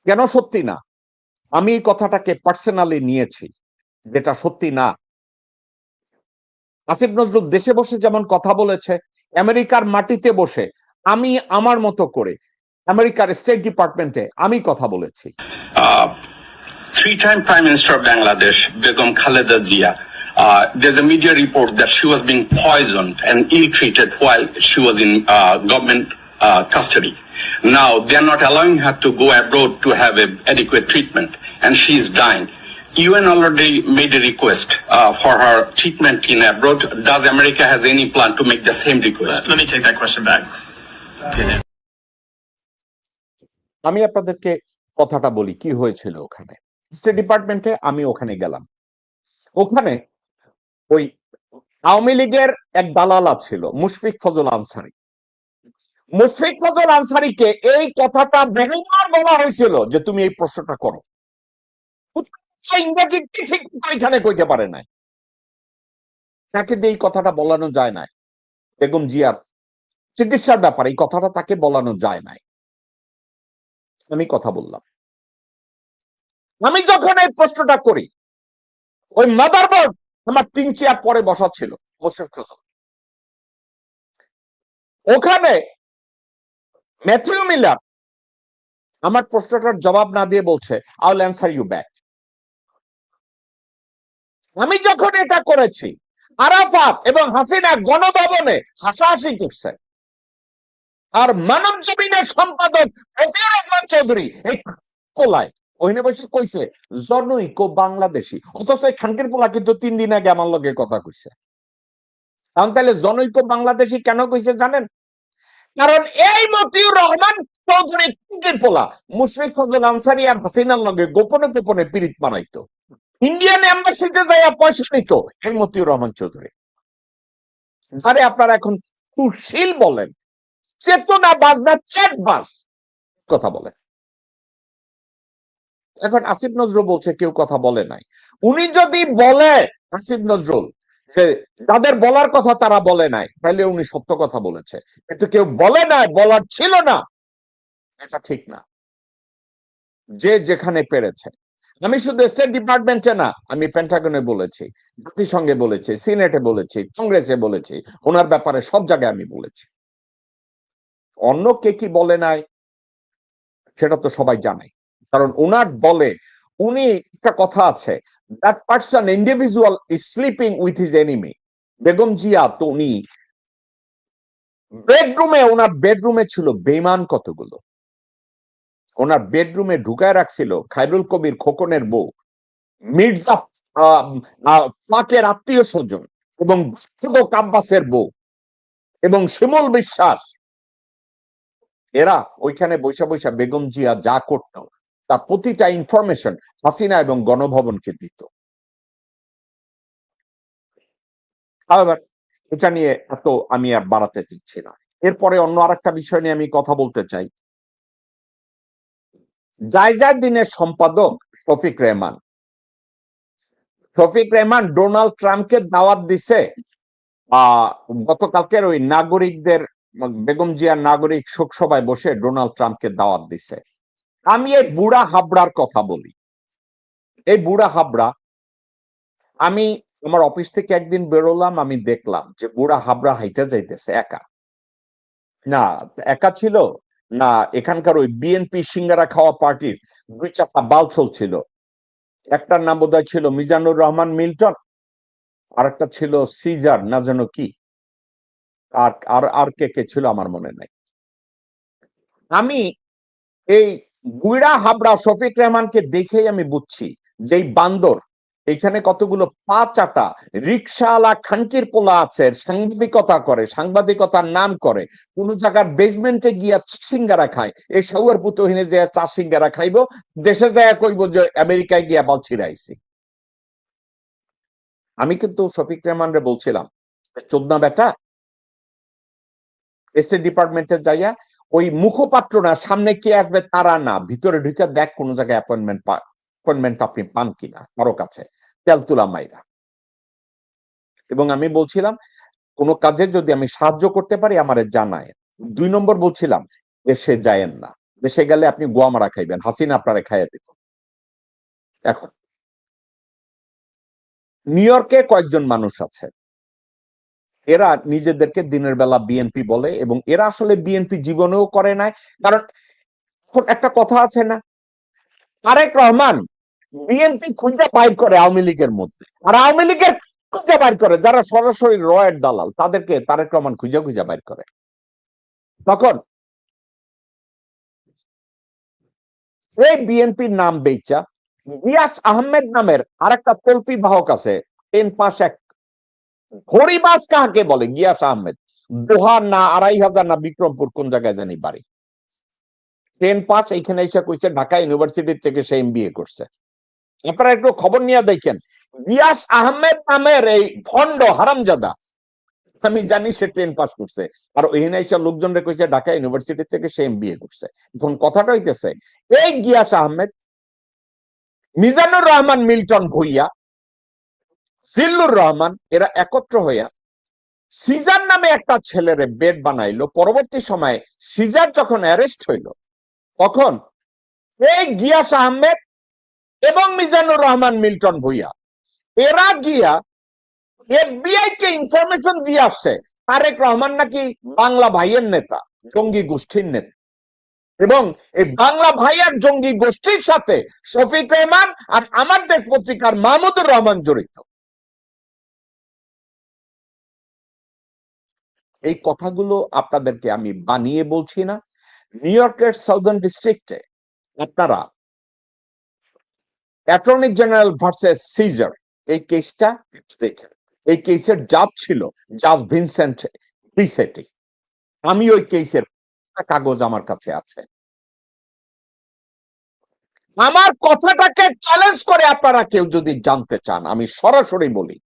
কেন সত্যি না? আমি এই কথাটাকে পার্সোনালি নিয়েছি, যেটা সত্যি না। আসিফ নজরুল দেশে বসে যেমন কথা বলেছে, আমেরিকার মাটিতে বসে আমি আমার মতো করে আমেরিকার স্টেট ডিপার্টমেন্টে আমি কথা বলেছি। Three-time Prime Minister of Bangladesh, Begum Khaleda Zia, there's a media report that she was being poisoned and ill-treated while she was in government custody. Now, they're not allowing her to go abroad to have adequate treatment, and she's dying. UN already made a request for her treatment in abroad. Does America has any plan to make the same request? Let me take that question back. আমি আপনাদেরকে কথাটা বলি কি হয়েছিল ওখানে। স্টেট ডিপার্টমেন্টে আমি ওখানে গেলাম। ওখানে ওই আওয়ামী লীগের এক দালালা ছিল মুশফিক ফজল আনসারী। মুশফিক ফজল আনসারীকে এই কথাটা বহুবার বলা হয়েছিল যে তুমি এই প্রশ্নটা করো। ইংরেজি ঠিক এখানে কইতে পারে নাই, তাকে দিয়ে এই কথাটা বলানো যায় নাই। বেগম জিয়ার চিকিৎসার ব্যাপারে এই কথাটা তাকে বলানো যায় নাই। আমি কথা বললাম। আমি যখন এই প্রশ্নটা করি, ওই মাদারবোর্ড আমার 3 চেয়ার পরে বসা ছিল মুশফিক ফজল। ওখানে ম্যাথিউ মিলার আমার প্রশ্নটার জবাব না দিয়ে বলছে I will answer you back. আমি যখন এটা করেছি, আরাফাত এবং হাসিনা গণভবনে হাসাহাসি করছে, আর মানব জমিনের সম্পাদক মতিউর রহমান চৌধুরী এই পোলায় ওইনে বসে কইছে জনৈক বাংলাদেশি, অথচ এই খানকির পোলা কিন্তু 3 দিন আগে আমার লগে কথা কইছে। কারণ তাহলে জনৈক বাংলাদেশি কেন কইছে জানেন? কারণ এই মতিউর রহমান চৌধুরী খানকির পোলা মুশফিক ফজল আনসারী আর হাসিনার লগে গোপনে গোপনে পিরিত বানাইতো, ইন্ডিয়ান এম্বাসিতে যাইয়া পয়সা নিত এই মতিউর রহমান চৌধুরী। আরে আপনারা এখন সুশীল বলেন, চেতনা বাস না চ্যাট বাস কথা বলে। এখন আসিফ নজরুল বলছে কেউ কথা বলে নাই। উনি যদি বলে আসিফ নজরুল যে তাদের বলার কথা তারা বলে নাই, তাহলে উনি সত্য কথা বলেছে। কিন্তু কেউ বলে নাই, বলার ছিল না, এটা ঠিক না। যে যেখানে পেরেছে। আমি শুধু স্টেট ডিপার্টমেন্টে না, আমি পেন্টাগনে বলেছি, জাতিসংঘে বলেছি, সিনেটে বলেছি, কংগ্রেসে বলেছি, ওনার ব্যাপারে সব জায়গায় আমি বলেছি। অন্য কে কি বলে নাই সেটা তো সবাই জানে। কারণ ওনার দলে উনি একটা কথা আছে, that person individual is sleeping with his enemy. Begum Zia তো উনি বেডরুমে, ওনার বেডরুমে ছিল বেঈমান কতগুলো। ওনার বেডরুমে ঢুকায় রাখছিল খায়রুল কবির খোকনের বউ, মির্জা ফাকের আত্মীয় স্বজন এবং আব্বাসের বউ এবং শিমুল বিশ্বাস। এরা ওইখানে বৈশা বৈশা বেগম জিয়া যা করত তার প্রতিটা ইনফরমেশন হাসিনা এবং গণভবনকে দিত। আবার এটা নিয়ে এত আমি আর বাড়াতে চাচ্ছি না। এরপরে অন্য আরেকটা বিষয় নিয়ে আমি কথা বলতে চাই। জায়জার দিনের সম্পাদক শফিক রেহমান, শফিক রেহমান ডোনাল্ড ট্রাম্পকে দাওয়াত দিছে গতকালকের ওই নাগরিকদের, বেগম জিয়ার নাগরিক শোক সভায় বসে ডোনাল্ড ট্রাম্পকে দাওয়াত দিছে। আমি এই বুড়া হাবড়ার কথা বলি। এই বুড়া হাবড়া, আমি আমার অফিস থেকে একদিন বেরোলাম, আমি দেখলাম যে বুড়া হাবড়া হাইটা যাইতেছে একা। না একা ছিল না, এখানকার ওই বিএনপি সিঙ্গারা খাওয়া পার্টির 2-4টা বালছল ছিল। একটার নাম বোধহয় ছিল মিজানুর রহমান মিল্টন, আর একটা ছিল সিজার না যেন কি, আর আর আর কে কে ছিল আমার মনে নাই। আমি এই বুড়া হাবড়া শফিক রেহমানকে দেখেই আমি বুঝছি যে এই বান্দর এখানে কতগুলো পা চাটা রিক্সাওয়ালা খানকির পোলা আছে, সাংবাদিকতা করে, সাংবাদিকতার নাম করে, কোন জায়গার বেসমেন্টে গিয়া সিঙ্গারা খায়। এই সাউয়ার পুতহিনে যে চা সিঙ্গারা খাইবো, দেশে যায় কইব যে আমেরিকায় গিয়া বাল ছিড়াইছি। আমি কিন্তু শফিক রেহমানরে বলছিলাম, চোদনা বেটা, স্টেট ডিপার্টমেন্টে যাইয়া ওই মুখপাত্র না, সামনে কে আসবে তারা না, ভিতরে ঢুকে দেখ কোন জায়গায় অ্যাপয়েন্টমেন্ট আপনি পান কিনা কারো কাছে, তেলতুলা মাইরা। এবং আমি বলছিলাম কোন কাজে যদি আমি সাহায্য করতে পারি আমারে জানায়। 2 নম্বর বলছিলাম দেশে যায়েন না, দেশে গেলে আপনি গোয়া মারা খাইবেন, হাসিনা আপনারে খাইয়া দিব। এখন নিউ ইয়র্কে কয়েকজন মানুষ আছে, এরা নিজেদেরকে দিনের বেলা বিএনপি বলে এবং এরা আসলে বিএনপি জীবনেও করে নাই। কারণ এখন একটা কথা আছে না, তারেক রহমান বিএনপি খুঁজে বাইর করে আওয়ামী লীগের মধ্যে, আর আওয়ামী লীগের খুঁজে বাইর করে যারা সরাসরি রয়ের দালাল, তাদেরকে তারেক রহমান খুঁজে খুঁজে বাইর করে। তখন এই বিএনপির নাম বেচা গিয়াস আহমেদ নামের আরেকটা তল্পি বাহক আছে, 10 পাস এক হরিবাস কাকে বলে, গিয়াস আহমেদ, দোহার না 2500 না বিক্রমপুর কোন জায়গায় জানি বাড়ি, 10 পাস এইখানে এসে কইছে ঢাকা ইউনিভার্সিটি থেকে সে এমবিএ করছে। আপনারা একটু খবর নিয়ে দেখেন, গিয়াস আহমেদ নামের এই ভণ্ড হারামজাদা, আমি জানি সে 10 পাস করছে, আর ওইখানে এসে লোকজন কইছে ঢাকা ইউনিভার্সিটি থেকে সে এমবিএ করছে। এখন কথাটা হইতেছে, এই গিয়াস আহমেদ, মিজানুর রহমান মিল্টন ভুইয়া, জিল্লুর রহমান, এরা একত্র হইয়া সিজার নামে একটা ছেলেরে বেড বানাইলো। পরবর্তী সময়ে সিজার যখন অ্যারেস্ট হইল, তখন এই গিয়াস আহমেদ এবং মিজানুর রহমান মিল্টন ভুইয়া এরা গিয়া এফবিআই কে ইনফরমেশন দিয়ে আসছে তারেক রহমান নাকি বাংলা ভাইয়ের নেতা, জঙ্গি গোষ্ঠীর নেতা, এবং এই বাংলা ভাইয়ের জঙ্গি গোষ্ঠীর সাথে শফিক রেহমান আর আমার দেশ পত্রিকার মাহমুদুর রহমান জড়িত। এই কথাগুলো আপনাদেরকে আমি বানিয়ে বলছি না। নিউ ইয়র্কের সাউদার্ন ডিস্ট্রিক্টে আপনারা অ্যাটর্নি জেনারেল ভার্সেস সিজার এই কেসটা দেখেন। এই কেসের জাজ ছিল জাজ ভিনসেন্ট প্রিসেটি। আমি ওই কেসের কাগজ আমার কাছে আছে। আমার কথাটাকে চ্যালেঞ্জ করে আপনারা কেউ যদি জানতে চান, আমি সরাসরি বলি,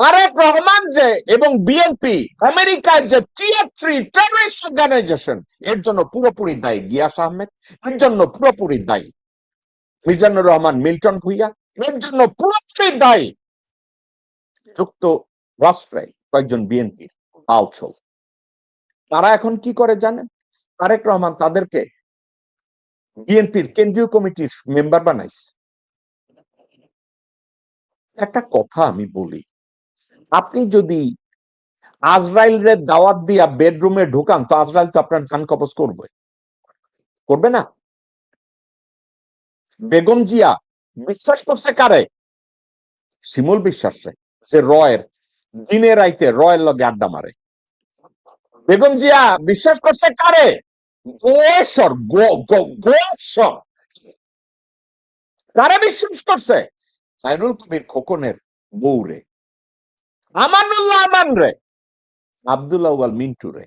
তারেক রহমান যে এবং বিএনপি আমেরিকার যে টিয়ার 3 টেররিস্ট অর্গানাইজেশন, এর জন্য পুরোপুরি দায়ী গিয়াস আহমেদ, এর জন্য পুরোপুরি দায়ী মিজানুর রহমান মিল্টন ভুইয়া, এর জন্য পুরোপুরি দায়ী যুক্তরাষ্ট্রে কয়েকজন বিএনপি আলছল। তারা এখন কি করে জানেন? তারেক রহমান তাদেরকে বিএনপির কেন্দ্রীয় কমিটির মেম্বার বানাইছে। একটা কথা আমি বলি, আপনি যদি আজরাইলের দাওয়াত দিয়া বেডরুমে ঢুকান, তো আজরাইল তো আপনার জান কবজ করবে, করবে না? বেগম জিয়া বিশ্বাস করছে কারে? শিমুল বিশ্বাসে, যে রয়ের দিনে রাইতে রয়ের লগে আড্ডা মারে। বেগম জিয়া বিশ্বাস করছে কারে? গোয়েশ্বর, গোয়েশ্বর কারে বিশ্বাস করছে? সাইনুল কবির খোকনের বউরে, আমানুল্লাহ আমান রে, আব্দুল্লাহ আউয়াল মিন্টু রে।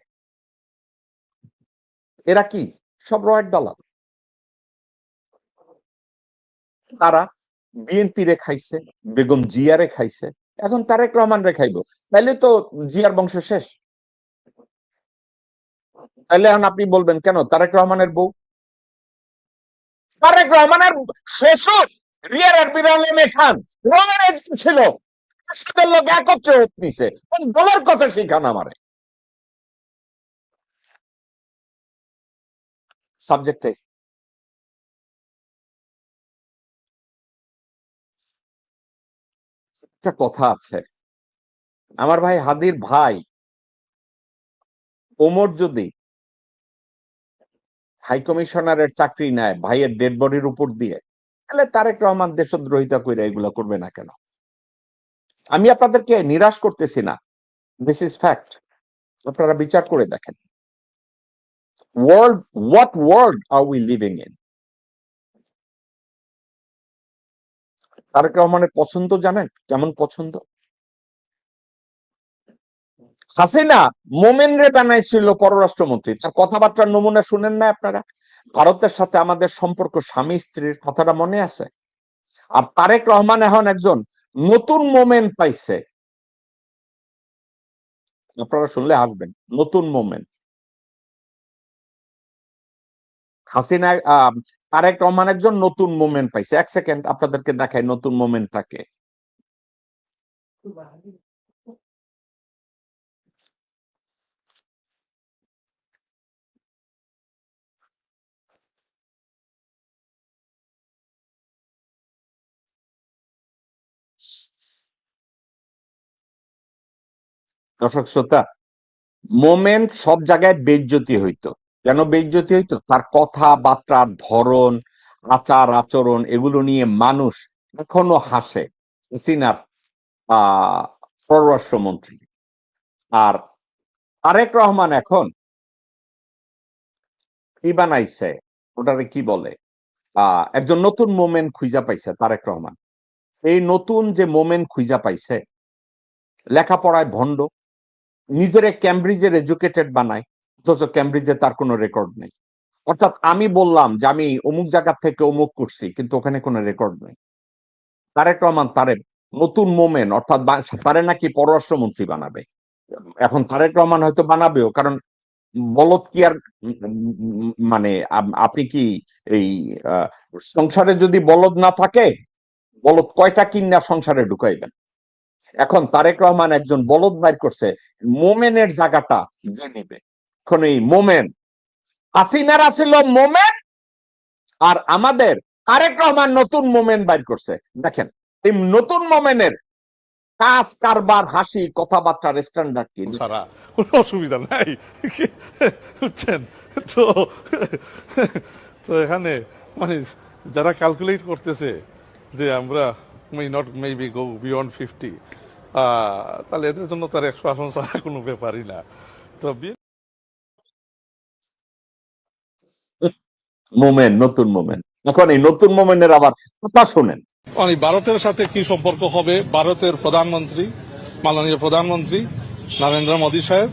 এরা কি সব রয়ের দালাল? তারা বিএনপি রে খাইছে, বেগম জিয়া রে খাইছে, এখন তারেক রহমান রে খাইব। তাইলে তো জিয়ার বংশ শেষ। তাইলে এখন আপনি বলবেন কেন তারেক রহমানের বউ? তারেক রহমানের শ্বশুর রিয়ার আরবির আলমে খান রঙের এজেন্ট ছিল, সাথে লোক একত্রে ওত নিছে। বলার কথা শিখান আমারে। সাবজেক্টে একটা কথা আছে, আমার ভাই হাদির ভাই ওমর যদি হাই কমিশনারের চাকরি নেয় ভাইয়ের ডেড বডির উপর দিয়ে, তাহলে তারেক রহমান দেশদ্রোহিতা কইরা এগুলো করবে না কেন? আমি আপনাদেরকে নিরাশ করতেছি না, দিস ইজ ফ্যাক্ট। আপনারা বিচার করে দেখেন, what world are we living in? Tarique রহমানের পছন্দ জানেন কেমন পছন্দ? হাসিনা মোমেনরে বানাইছিল পররাষ্ট্রমন্ত্রী, তার কথাবার্তার নমুনা শুনেন না আপনারা? ভারতের সাথে আমাদের সম্পর্ক স্বামী স্ত্রীর কথাটা মনে আছে? আর তারেক রহমান এখন একজন নতুন মোমেন্ট পাইছে, আপনারা শুনলে আসবেন, নতুন মোমেন্ট। হাসিনা তারেক রহমান একজন নতুন মোমেন্ট পাইছে। এক সেকেন্ড আপনাদেরকে দেখাই নতুন মোমেন্টটাকে। দর্শক শ্রোতা, মোমেন্ট সব জায়গায় বেইজ্জতি হইতো। কেন বেইজ্জতি হইতো? তার কথাবার্তার ধরন, আচার আচরণ এগুলো নিয়ে মানুষ এখনো হাসে। হাসিনার পররাষ্ট্রমন্ত্রী আর তারেক রহমান এখন কি বানাইছে, ওটারে কি বলে, একজন নতুন মোমেন্ট খুঁজা পাইছে তারেক রহমান। এই নতুন যে মোমেন্ট খুঁজা পাইছে, লেখাপড়ায় ভণ্ড, নিজেরে ক্যামব্রিজের এডুকেটেড বানায়, অথচ ক্যামব্রিজে তার কোনো রেকর্ড নেই। অর্থাৎ আমি বললাম যে আমি অমুক জায়গা থেকে অমুক করছি, কিন্তু ওখানে কোনো রেকর্ড নেই। তারেক রহমান তারে নতুন মোমেন্ট, অর্থাৎ তারে নাকি পররাষ্ট্রমন্ত্রী বানাবে। এখন তারেক রহমান হয়তো বানাবেও, কারণ বলদ কি আর মানে আপনি কি এই সংসারে যদি বলদ না থাকে, বলদ কয়টা কিনা সংসারে ঢুকাইবেন? এখন তারেক রহমান একজন বলদ বাইর করছে, মোমেনের জায়গাটা যে নিবে। এখন এই মোমেন, হাসিনারা ছিল মোমেন, আর আমাদের তারেক রহমান নতুন মোমেন্ট বাইর করছে। দেখেন এই নতুন মোমেনের কাজ কারবার, হাসি, কথাবার্তার স্ট্যান্ডার্ড কি? ছাড়া কোনো অসুবিধা নাই, বুঝছেন তো। তো এখানে মানে যারা ক্যালকুলেট করতেছে যে আমরা মেবি গো বিয়ন্ড 50, তাহলে এদের জন্য তার 100 আসন ছাড়া কোনো ব্যাপারই না। তো মোমেন্ট, নতুন মোমেন্ট। এখন এই নতুন মোমেন্টের আবার কথা শোনেন। মানে ভারতের সাথে কি সম্পর্ক হবে? ভারতের প্রধানমন্ত্রী, মাননীয় প্রধানমন্ত্রী নরেন্দ্র মোদী সাহেব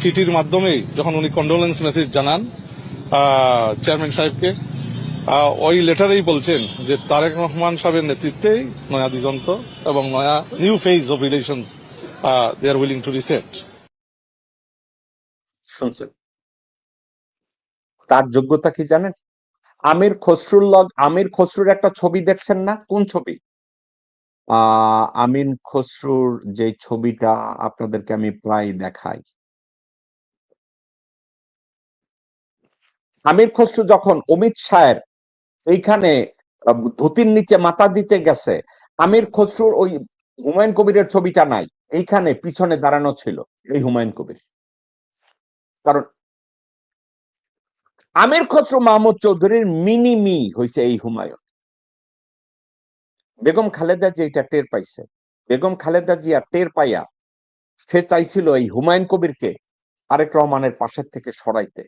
চিঠির মাধ্যমে যখন উনি কন্ডোলেন্স মেসেজ জানান চেয়ারম্যান সাহেবকে, ওই লেটারেই বলছেন যে তারেক রহমান সাহেবের নেতৃত্বেই নয়া দিগন্ত এবং নয়া new phase of relations they are willing to reset. শুনছেন তার যোগ্যতা কি জানেন? আমির খসরুর একটা ছবি দেখছেন না? কোন ছবি? আমিন খসরুর যে ছবিটা আপনাদেরকে আমি প্রায় দেখাই। আমির খসরু যখন অমিত শাহের এইখানে ধুতির নিচে মাথা দিতে গেছে, আমির খসরুর ওই হুমায়ুন কবিরের ছবিটা নাই, এইখানে পিছনে দাঁড়ানো ছিল এই হুমায়ুন কবির। কারণ আমির খসরু মাহমুদ চৌধুরীর মিনিমি হয়েছে এই হুমায়ুন। বেগম খালেদা জি এটা টের পাইছে। বেগম খালেদা জিয়া টের পাইয়া সে চাইছিল এই হুমায়ুন কবিরকে তারেক রহমানের পাশের থেকে সরাইতে।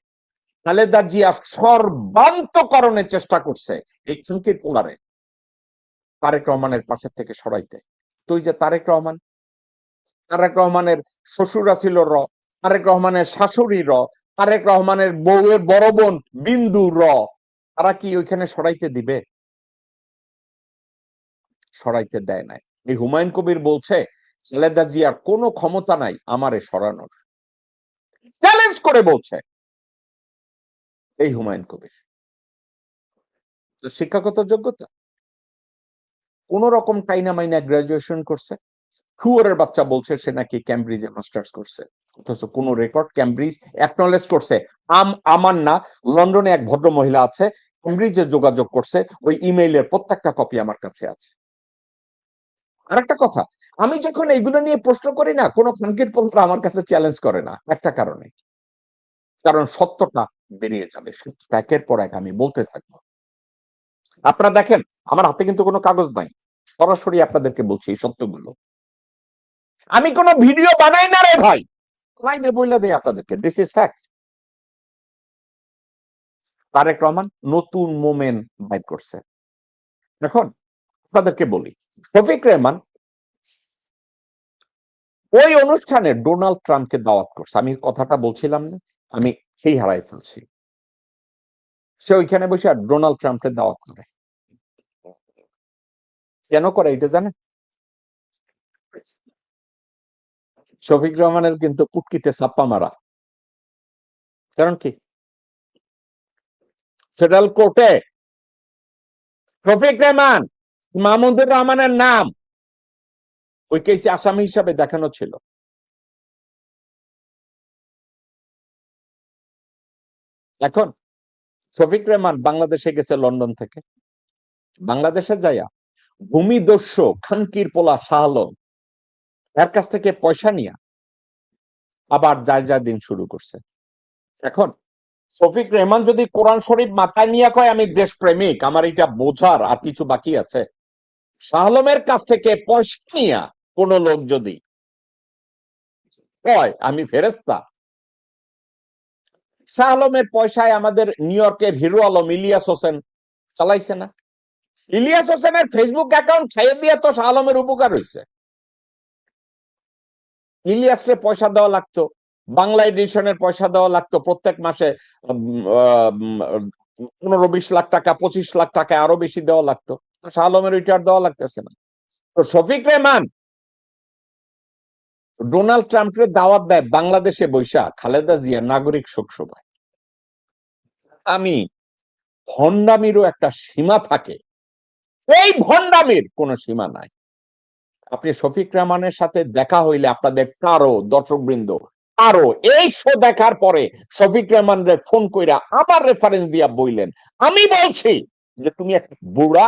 খালেদা জিয়া সর্বান্তকরণের চেষ্টা করছে এই চুমকির পোলারে তারেক রহমানের পাশের থেকে সরাইতে। তো এই যে তারেক রহমানের শ্বশুরা ছিল তারেক রহমানের শাশুড়ি তারেক রহমানের বউয়ের বড় বোন বিন্দু তারা কি ওইখানে সরাইতে দিবে? সরাইতে দেয় নাই। এই হুমায়ুন কবির বলছে খালেদা জিয়ার কোনো ক্ষমতা নাই আমারে সরানোর, চ্যালেঞ্জ করে বলছে এই হুমায়ুন কবির। তো শিক্ষাগত যোগ্যতা কোন রকম টাইনা মাইনা গ্রাজুয়েশন করছে, শুয়োরের বাচ্চা বলছে সে নাকি ক্যামব্রিজে মাস্টার্স করছে, অথচ কোন রেকর্ড ক্যামব্রিজ অ্যাকনলেজ করছে? আমার না, লন্ডনে এক ভদ্র মহিলা আছে, ক্যামব্রিজে যোগাযোগ করছে, ওই ইমেইলের প্রত্যেকটা কপি আমার কাছে আছে। আরেকটা কথা, আমি যখন এইগুলো নিয়ে প্রশ্ন করি না, কোনো ফাঙ্কির পন্থা আমার কাছে চ্যালেঞ্জ করে না, একটা কারণে, কারণ সত্যটা বেরিয়ে যাবে, সত্যটা একের পর এক আমি বলতে থাকবো। আপনারা দেখেন আমার হাতে কিন্তু কোনো কাগজ নাই, সরাসরি আপনাদেরকে বলছি এই সত্যগুলো। আমি কোনো ভিডিও বানাই না রে ভাই, লাইনে বইলা দেই আপনাদেরকে, this is fact. Tarique Rahman নতুন মোমেন্ট বাইর করছে। এখন আপনাদেরকে বলি, শফিক রেহমান ওই অনুষ্ঠানে ডোনাল্ড ট্রাম্পকে দাওয়াত করছে। আমি কথাটা বলছিলাম না, আমি সেই হারাই ফেলছি। সে ওইখানে বসে আর ডোনাল্ড ট্রাম্পকে দাওয়াত করে। কেন করে এটা জানেন? শফিক রহমানের কিন্তু পুটকিতে ছাপ্পা মারা। কারণ কি? ফেডারেল কোর্টে শফিক রেহমান, মাহমুদুর রহমানের নাম ওই কেসে আসামি হিসাবে দেখানো ছিল। এখন শফিক রেহমান বাংলাদেশে গেছে লন্ডন থেকে, বাংলাদেশে যাইয়া ভূমিদস্যু খানকির পোলা শাহ আলম এর কাছ থেকে পয়সা নিয়া আবার যায় দিন শুরু করছে। এখন শফিক রেহমান যদি কোরআন শরীফ মাথায় নিয়ে কয় আমি দেশপ্রেমিক, আমার এটা বোঝার আর কিছু বাকি আছে? শাহ আলমের কাছ থেকে পয়সা নিয়ে কোন লোক যদি কয় আমি ফেরেশতা, শাহ আলমের পয়সায় আমাদের নিউ ইয়র্কের হিরো আলম ইলিয়াস হোসেন চালাইছে না? ইলিয়াস হোসেনের ফেসবুক অ্যাকাউন্ট ছাইয়ে দিয়ে তো শাহ আলমের উপকার হয়েছে। ইলিয়াসকে পয়সা দেওয়া লাগতো, বাংলা এডিশনের পয়সা দেওয়া লাগতো প্রত্যেক মাসে 15-20 লাখ টাকা, 25 লাখ টাকা, আরো বেশি দেওয়া লাগতো। তো শাহ আলমের রিটায়ার দেওয়া লাগতেছে না। তো শফিক রেহমান ডোনাল্ড ট্রাম্পকে দাওয়াত দেয় বাংলাদেশে বৈশা খালেদা জিয়া নাগরিক শোক সভায়। আমি ভণ্ডামিরও একটা সীমা থাকে, এই ভণ্ডামির কোনো সীমা নাই। আপনি শফিক রহমানের সাথে দেখা হইলে আপনাদের কারো দর্শকবৃন্দ আরো এই শো দেখার পরে শফিক রহমানরে ফোন কইরা আবার রেফারেন্স দিয়া বইলেন, আমি বলছি যে তুমি একটা বুড়া,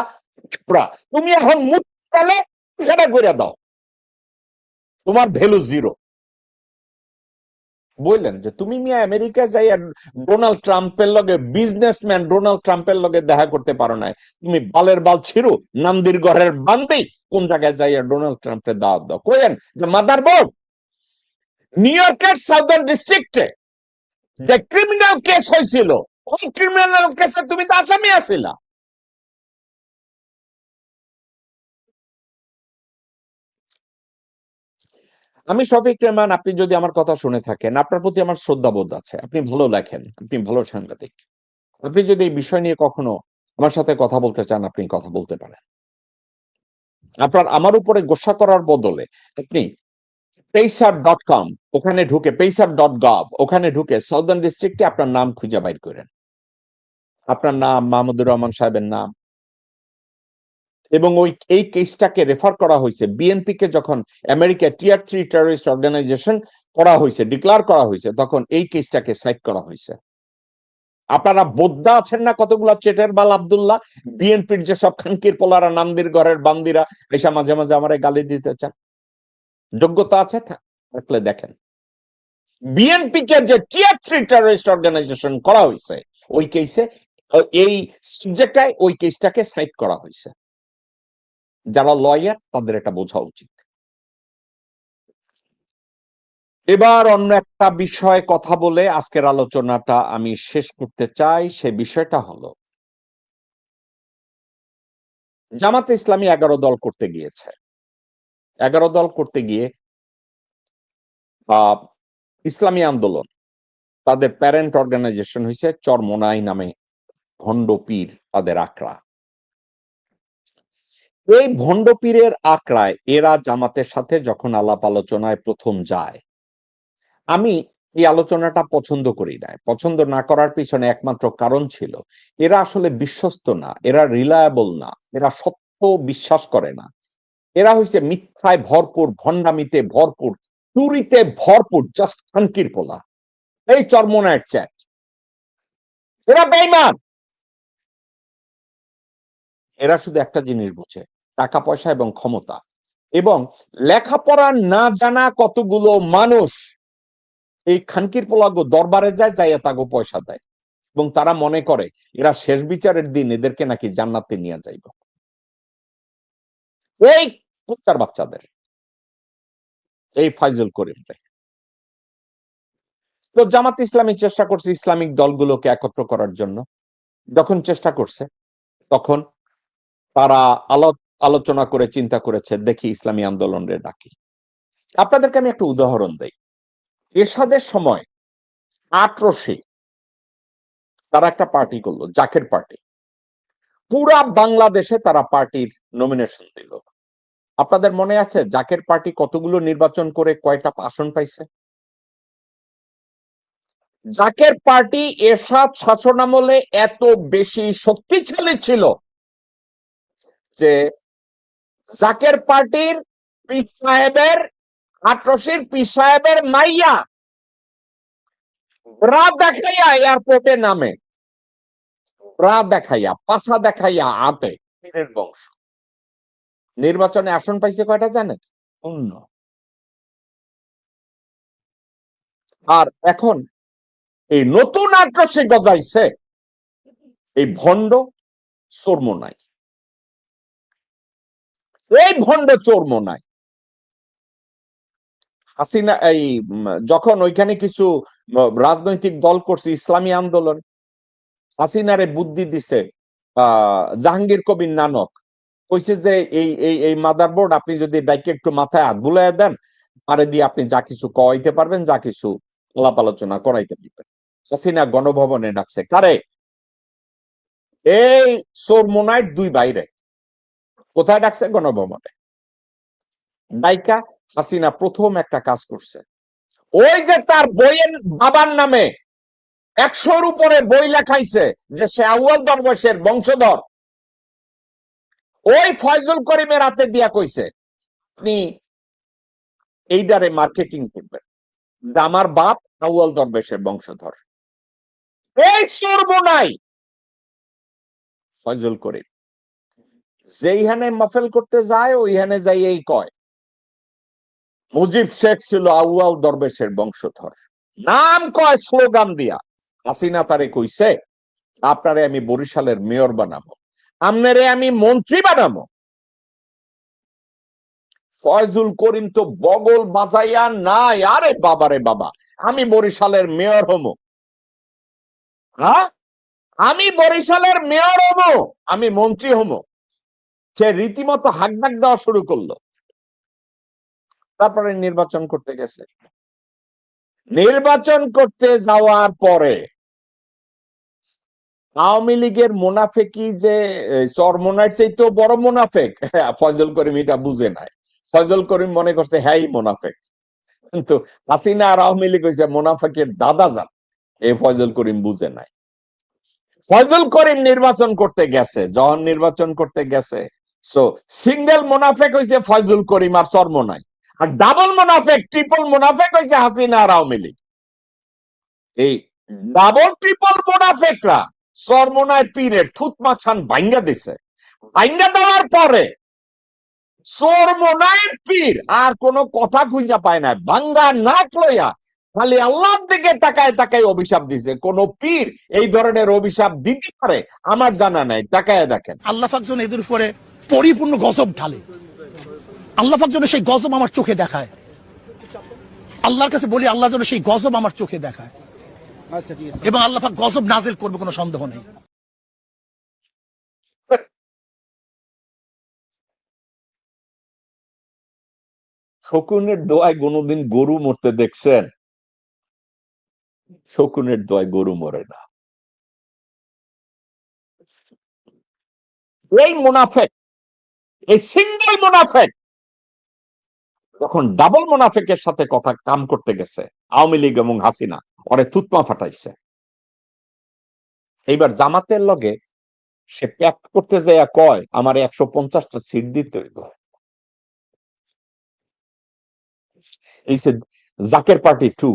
তুমি এখন মুখ পেলে সেটা করে দাও, তোমার ভ্যালু জিরো। বললেন যে তুমি মিয়া আমেরিকা যাই ডোনাল্ড ট্রাম্পের লগে, বিজনেসম্যান ডোনাল্ড ট্রাম্পের লগে দেখা করতে পারো না, তুমি বালের বাল ছিড়ু নান্দির ঘরের বান্দি কোন জায়গায় যাইয়া ডোনাল্ড ট্রাম্পের দাওয়াত দাও। কইলেন যে মাদার বোর্ড, নিউ ইয়র্কের সাউদার্ন ডিস্ট্রিক্টে যে ক্রিমিনাল কেস হয়েছিল, ওই ক্রিমিনাল কেসে তুমি তো আসামি আছিলা। আমি শফিক রেহমান, আপনি যদি আমার কথা শুনে থাকেন, আপনার প্রতি আমার শ্রদ্ধাবোধ আছে, আপনি ভালো লেখেন, আপনি ভালো সাংবাদিক। আপনি যদি এই বিষয় নিয়ে কখনো আমার সাথে কথা বলতে চান, আপনি কথা বলতে পারেন। আপনার আমার উপরে গোসা করার বদলে আপনি paysar.com ওখানে ঢুকে, paysar.gov ওখানে ঢুকে সাউদার্ন ডিস্ট্রিক্টে আপনার নাম খুঁজে বাইর করেন, আপনার নাম মাহমুদুর রহমান সাহেবের নাম, এবং এই কেসটাকে রেফার করা হয়েছে বিএনপি কে যখন আমেরিকা টিয়ার 3 টেররিস্ট অর্গানাইজেশন করা হয়েছে, ডিক্লেয়ার করা হয়েছে, তখন এই কেসটাকে সাইড করা হয়েছে। আপনারা বোদ্ধা আছেন না কতগুলা চেটের বাল আব্দুল্লাহ, বিএনপির যে সব খানকির পোলারা নামদির ঘরের বান্দিরা এসে মাঝে মাঝে আমারে গালি দিতে চান। যোগ্যতা আছে থাকলে দেখেন, বিএনপি কে যে টিয়ার 3 টেররিস্ট অর্গানাইজেশন করা হয়েছে, ওই কেসে এই সাবজেক্টটাই ওই কেসটাকে সাইড করা হয়েছে। যারা লয়ার তাদের এটা বোঝা উচিত। এবার অন্য একটা বিষয়ে কথা বলে আজকের আলোচনাটা আমি শেষ করতে চাই। সে বিষয়টা হলো জামাতে ইসলামী 11 দল করতে গিয়েছে। 11 দল করতে গিয়ে ইসলামী আন্দোলন, তাদের প্যারেন্ট অর্গানাইজেশন হয়েছে চরমোনাই নামে ভণ্ড পীর, তাদের আকড়া। এই ভণ্ড পীরের আকড়ায় এরা জামাতের সাথে যখন আলাপ আলোচনায় প্রথম যায়, আমি এই আলোচনাটা পছন্দ করি না। পছন্দ না করার পিছনে একমাত্র কারণ ছিল এরা আসলে বিশ্বস্ত না, এরা রিলায়েবল না, এরা সত্য বিশ্বাস করে না, এরা হইছে মিথ্যায় ভরপুর, ভণ্ডামিতে ভরপুর, চুরিতে ভরপুর, জাস্ট খানকির পোলা। এই চরমোনাইট চ্যাট, এরা বেঈমান। এরা শুধু একটা জিনিস বুঝে, টাকা পয়সা এবং ক্ষমতা, এবং লেখাপড়া না জানা কতগুলো মানুষ এই খানকির পোলাগো দরবারে যায়, যাইয়া তাগো পয়সা দেয়, এবং তারা মনে করে এরা শেষ বিচারের দিন এদেরকে নাকি জান্নাতে নিয়ে যাইব। এই কুত্তার বাচ্চাদের, এই ফাইজুল করিম রে। তো জামাত ইসলামী চেষ্টা করছে ইসলামিক দলগুলোকে একত্র করার জন্য। যখন চেষ্টা করছে তখন তারা আলোচনা করে চিন্তা করেছে দেখি ইসলামী আন্দোলনে ডাকি। আপনাদেরকে আমি একটা উদাহরণ দেই। এরশাদের সময় ৮৮ তারা একটা পার্টি করলো, জাকের পার্টি। পুরা বাংলাদেশে তারা পার্টির নমিনেশন দিল। আপনাদের মনে আছে জাকের পার্টি কতগুলো নির্বাচন করে কয়টা আসন পাইছে? জাকের পার্টি এরশাদ শাসনামলে এত বেশি শক্তিশালী ছিল যে জাকের পার্টির পীর সাহেবের, ৮৮ পীর সাহেবের মাইয়া ব্রা দেখাইয়া এয়ারপোর্টে নামে, ব্রা দেখাইয়া, পাশা দেখাইয়া আটে, পীরের বংশ। নির্বাচনে আসন পাইছে কয়টা জানেন? ৫ আর এখন এই নতুন আক্রোশে গজাইছে এই ভণ্ড চোরমোনাই, এই ভণ্ড চোরমোনাই। হাসিনা এই যখন ওইখানে কিছু রাজনৈতিক দল করছে ইসলামী আন্দোলন, হাসিনারে বুদ্ধি দিছে জাহাঙ্গীর কবির নানক, কইছে যে এই মাদারবোর্ড আপনি যদি ডাইকে একটু মাথায় হাত বুলাইয়া দেন, আরে দিয়ে আপনি যা কিছু কইতে পারবেন, যা কিছু আলাপ আলোচনা করাইতে পারবেন। হাসিনা গণভবনে ডাকছে কারে? এই চোরমোনাইট দুই বাইরে। কোথায় ডাকছে? গণভবনে। ডাইকা হাসিনা প্রথম একটা কাজ করছে, ওই যে তার বইয়ের বাবার নামে 100-র উপরে বই লেখাইছে যে সে আউয়াল দরবেশের বংশধর, ওই ফয়জুল করিমের হাতে দিয়া কইছে আপনি এইটারে মার্কেটিং করবেন, আমার বাপ আউয়াল দরবেশের বংশধর। এই চোরমোনাই ফয়জুল করিম যেইখানে মাহফিল করতে যায় ওইখানে যাই এই কয় মুজিব শেখ ছিল আউয়াল দরবেশের বংশধর, নাম কয় স্লোগান দিয়া। হাসিনা তারে কইছে আপনারে আমি বরিশালের মেয়র বানাবো, আমনেরে আমি মন্ত্রী বানাবো। ফয়জুল করিম তো বগল বাজাইয়া নাই, আরে বাবারে বাবা, আমি বরিশালের মেয়র হমো, হ্যাঁ আমি বরিশালের মেয়র হমো, আমি মন্ত্রী হমো। সে রীতিমতো হাকডাক দেওয়া শুরু করলো। তারপরে নির্বাচন করতে গেছে, নির্বাচন করতে যাওয়ার পরে আওয়ামী লীগের মুনাফেকি যে চরমোনাইট চাইতেও বড় মুনাফেক, ফয়জুল করিম এটা বুঝে নাই। ফয়জুল করিম মনে করছে হ্যাঁ মুনাফেক, কিন্তু হাসিনা আর আওয়ামী লীগ হয়েছে মুনাফেকের দাদা যান, এই ফয়জুল করিম বুঝে নাই। ফয়জুল করিম নির্বাচন করতে গেছে, যখন নির্বাচন করতে গেছে সো সিঙ্গেল মুনাফেক হয়েছে ফয়জুল করিম আর চরমোনাই, আর ডাবল মুনাফেক ট্রিপল মুনাফেক হয়েছে হাসিনা আর আওয়ামী লীগ। এই ডাবল ট্রিপল মুনাফেকরা চরমোনাই পীরের থুতমা খান ভাঙ্গা দিছে। ভাঙ্গা দেওয়ার পরে চরমোনাইয়ের পীর আর কোনো কথা খুঁজা পায় না, ভাঙ্গা নাক লইয়া খালি আল্লাহর দিকে তাকায় তাকায় অভিশাপ দিছে। কোন পীর এই ধরনের অভিশাপ দিতে পারে আমার জানা নাই, তাকায় দেখেন। আল্লাহ পাক যেন এদের উপরে পরিপূর্ণ গজব ঢালে, আল্লাহ পাক যেন সেই গজব আমার চোখে দেখায়, আল্লাহর কাছে বলি আল্লাহ যেন সেই গজব আমার চোখে দেখায়, এবং আল্লাহ পাক গজব নাজিল করবে, কোনো সন্দেহ নেই। শকুনের দোয়ায় কোনোদিন গরু মরতে দেখছেন? শকুনের দোয়ায় গরু মরে না। এই মুনাফেক, এই সিঙ্গেল মুনাফেক যখন ডাবল মুনাফেকের সাথে কথা কাম করতে গেছে আওয়ামী লীগ এবং হাসিনা, ওরে থুতমা ফাটাইছে। এইবার জামাতের লগে সে প্যাক করতে যাইয়া কয় আমার 150টা সিট দিতে হইব। এই যে জাকের পার্টি 2,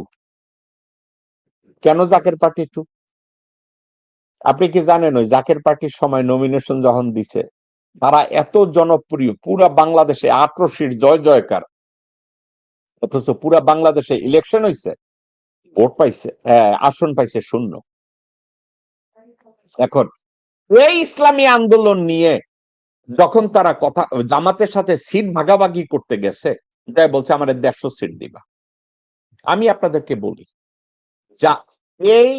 কেন জাকের পার্টি 2? আপনি কি জানেন ওই জাকের পার্টির সময় নমিনেশন যখন দিছে তারা এত জনপ্রিয়, পুরা বাংলাদেশে 18 জয় জয়কার, অথচ পুরা বাংলাদেশে ইলেকশন হয়েছে, ভোট পাইছে, আসন পাইছে 0। এখন এই ইসলামী আন্দোলন নিয়ে যখন তারা কথা জামাতের সাথে সিট ভাগাভাগি করতে গেছে, তাই বলছে আমাদের 150 সিট দিবা। আমি আপনাদেরকে বলি যা এই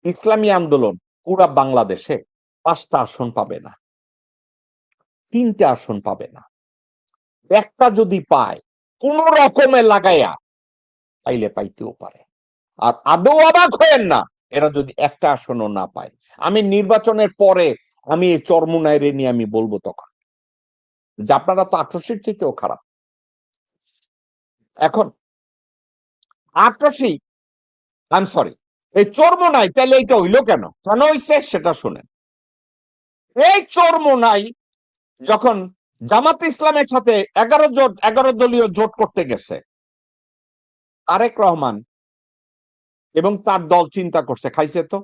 ইসলামী আন্দোলন পুরা বাংলাদেশে 5টা আসন পাবে না, 3টে আসন পাবে না। একটা যদি পায় কোন রকমে লাগাইয়া পাইলে পাইতেও পারে। আর আদৌ অবাক হয়েন না এরা যদি একটা আসনও না পায়। আমি নির্বাচনের পরে আমি এই চরমোনাইরে নিয়ে আমি বলবো তখন যে আপনারা তো 18 চেয়েও খারাপ। এখন 18, আই এম সরি, এই চরমোনাই তাহলে এইটা হইলো কেন, কেন হইছে সেটা শুনেন। এই চরমোনাই যখন জামাত ইসলামের সাথে 11 দলীয় জোট করতে গেছে, তারেক রহমান এবং তার দল চিন্তা করছে খাইছে তো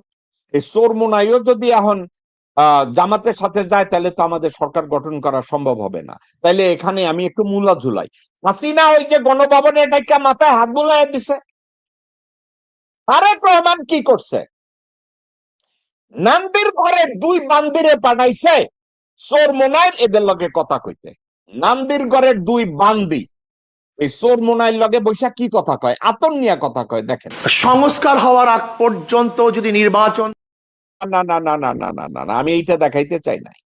এই চরমোনাইও যদি এখন জামাতের সাথে যায় তাহলে তো আমাদের সরকার গঠন করা সম্ভব হবে না, তাইলে এখানে আমি একটু মূলা ঝুলাই। হাসিনা ওই যে গণভবনে ডাইকা মাথায় হাত বুলাইয়া দিছে, তারেক রহমান কি করছে? নান্দির ঘরের 2 বান্দিরে পাঠাইছে চোরমোনাইর এদের লগে কথা কইতে। নান্দির ঘরের 2 বান্দি এই চোরমোনাইর লগে বৈশা কি কথা কয়, আতর নিয়ে কথা কয়। দেখেন, সংস্কার হওয়ার আগ পর্যন্ত যদি নির্বাচন না না না না না না না না, আমি এইটা দেখাইতে চাই নাই,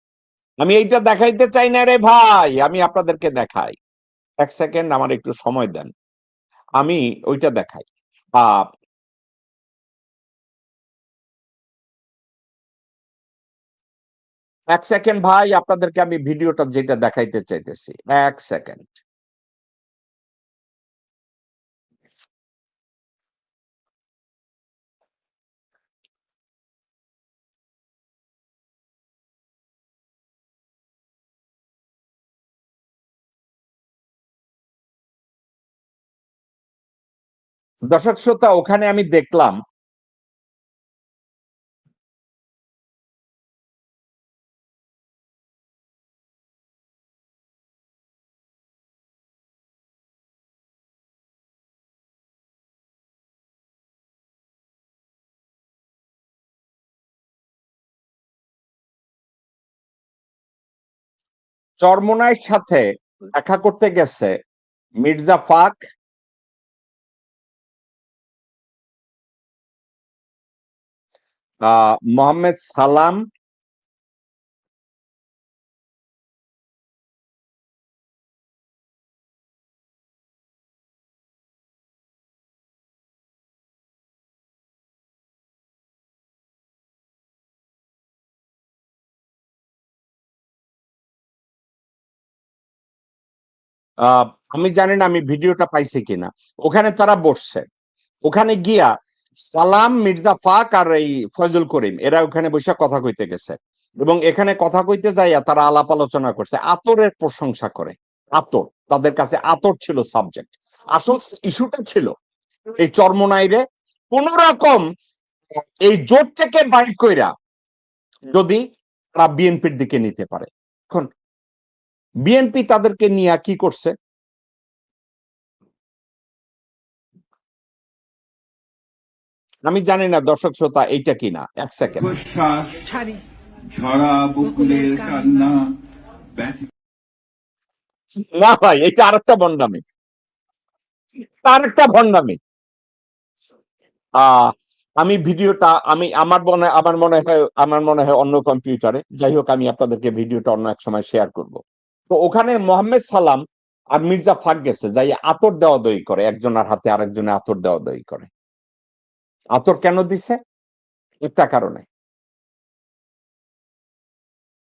আমি এইটা দেখাইতে চাই না রে ভাই। আমি আপনাদেরকে দেখাই, 1 সেকেন্ড আমার একটু সময় দেন, আমি ওইটা দেখাই। আহ 1 সেকেন্ড ভাই, আপনাদেরকে আমি ভিডিওটা যেটা দেখাইতে চাইতেছি, 1 সেকেন্ড। দর্শক শ্রোতা, ওখানে আমি দেখলাম চরমোনাইর সাথে দেখা করতে গেছে মির্জা ফাক, মোহাম্মদ সালাম, আমি জানি না আমি ভিডিওটা পাইছি কিনা। ওখানে তারা বসছে, ওখানে গিয়া সালাম, মির্জা ফাক আর এই ফয়জুল করিম এরা ওখানে বসে কথা কইতে গেছে, এবং এখানে কথা কইতে যাইয়া তারা আলাপ আলোচনা করছে, আতরের প্রশংসা করে। আতর, তাদের কাছে আতর ছিল সাবজেক্ট। আসল ইস্যুটা ছিল এই চরমোনাইরে কোন রকম এই জোট থেকে বাইর কইরা যদি তারা বিএনপির দিকে নিতে পারে। এখন বিএনপি তাদেরকে নিয়ে কি করছে? আমি জানি না দর্শক শ্রোতা এইটা কিনা, 1 সেকেন্ড। না ভাই, এটা আরেকটা ভণ্ডামি, আরেকটা ভণ্ডামি। আমি ভিডিওটা আমার মনে হয় অন্য কম্পিউটারে, যাই হোক আমি আপনাদেরকে ভিডিওটা অন্য এক সময় শেয়ার করব। তো ওখানে মোহাম্মদ সালাম আর মির্জা ফাক গেছে, যাই আতর দেওয়া দই করে, একজনের হাতে আরেকজনে আতর দেওয়া দই করে। আতর কেন দিছে? একটা কারণে,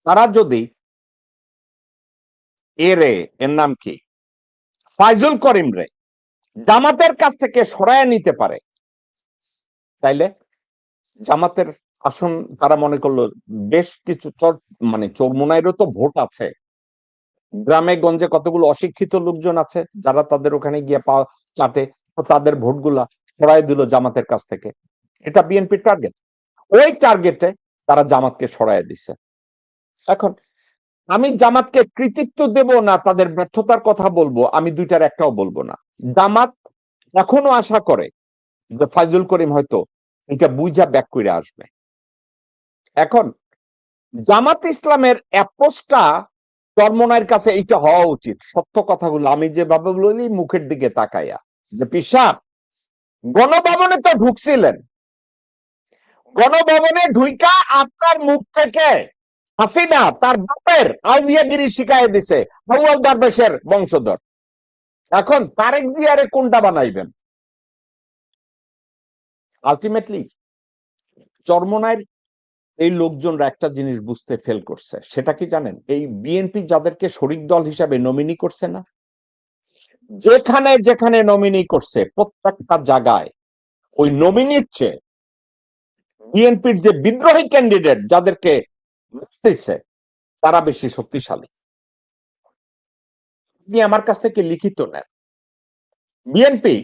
তারা যদি এর নাম কি, ফাইজুল করিম রে জামাতের কাছ থেকে সরায় নিতে পারে, তাইলে জামাতের আসন তারা মনে করলো বেশ কিছু মানে চরমোনাইরও তো ভোট আছে, গ্রামে গঞ্জে কতগুলো অশিক্ষিত লোকজন আছে যারা তাদের ওখানে গিয়ে চাটে, তাদের ভোটগুলা সরাই দিল জামাতের কাছ থেকে। এটা বিএনপির টার্গেট, ওই টার্গেটে তারা জামাতকে সরাই দিছে। এখন আমি জামাতকে কৃতিত্ব দেব না তাদের ব্যর্থতার কথা বলবো, আমি দুইটার একটাও বলবো না। জামাত এখনো আশা করে যে ফাইজুল করিম হয়তো এটা বুঝা ব্যাক করে আসবে। এখন জামাত ইসলামের অ্যাপ্রোচটা চরমোনাইর কাছে এইটা হওয়া উচিত, সত্য কথাগুলো আমি যেভাবে বলি মুখের দিকে তাকাইয়া, যে পিসাব গণভবনে তো ঢুকছিলেন, গণভবনে ঢুইকা আপনার মুখ থেকে হাসিনা তার বাপের আউলিয়াগিরি শিখাই দিছে, হাওয়াল দরবেশের বংশধর। এখন তারেক জিয়ারে কোনটা বানাইবেন? আলটিমেটলি চরমোনাইর এই লোকজনরা একটা জিনিস বুঝতে ফেল করছে, সেটা কি জানেন? এই বিএনপি যাদেরকে শরিক দল হিসাবে নমিনি করছে না, যেখানে যেখানে নমিনি করছে প্রত্যেকটা জায়গায় ওই নমিনির চেয়ে বিএনপির যে বিদ্রোহী ক্যান্ডিডেট যাদেরকে দিচ্ছে তারা বেশি শক্তিশালী। আপনি আমার কাছ থেকে লিখিত নেন, বিএনপি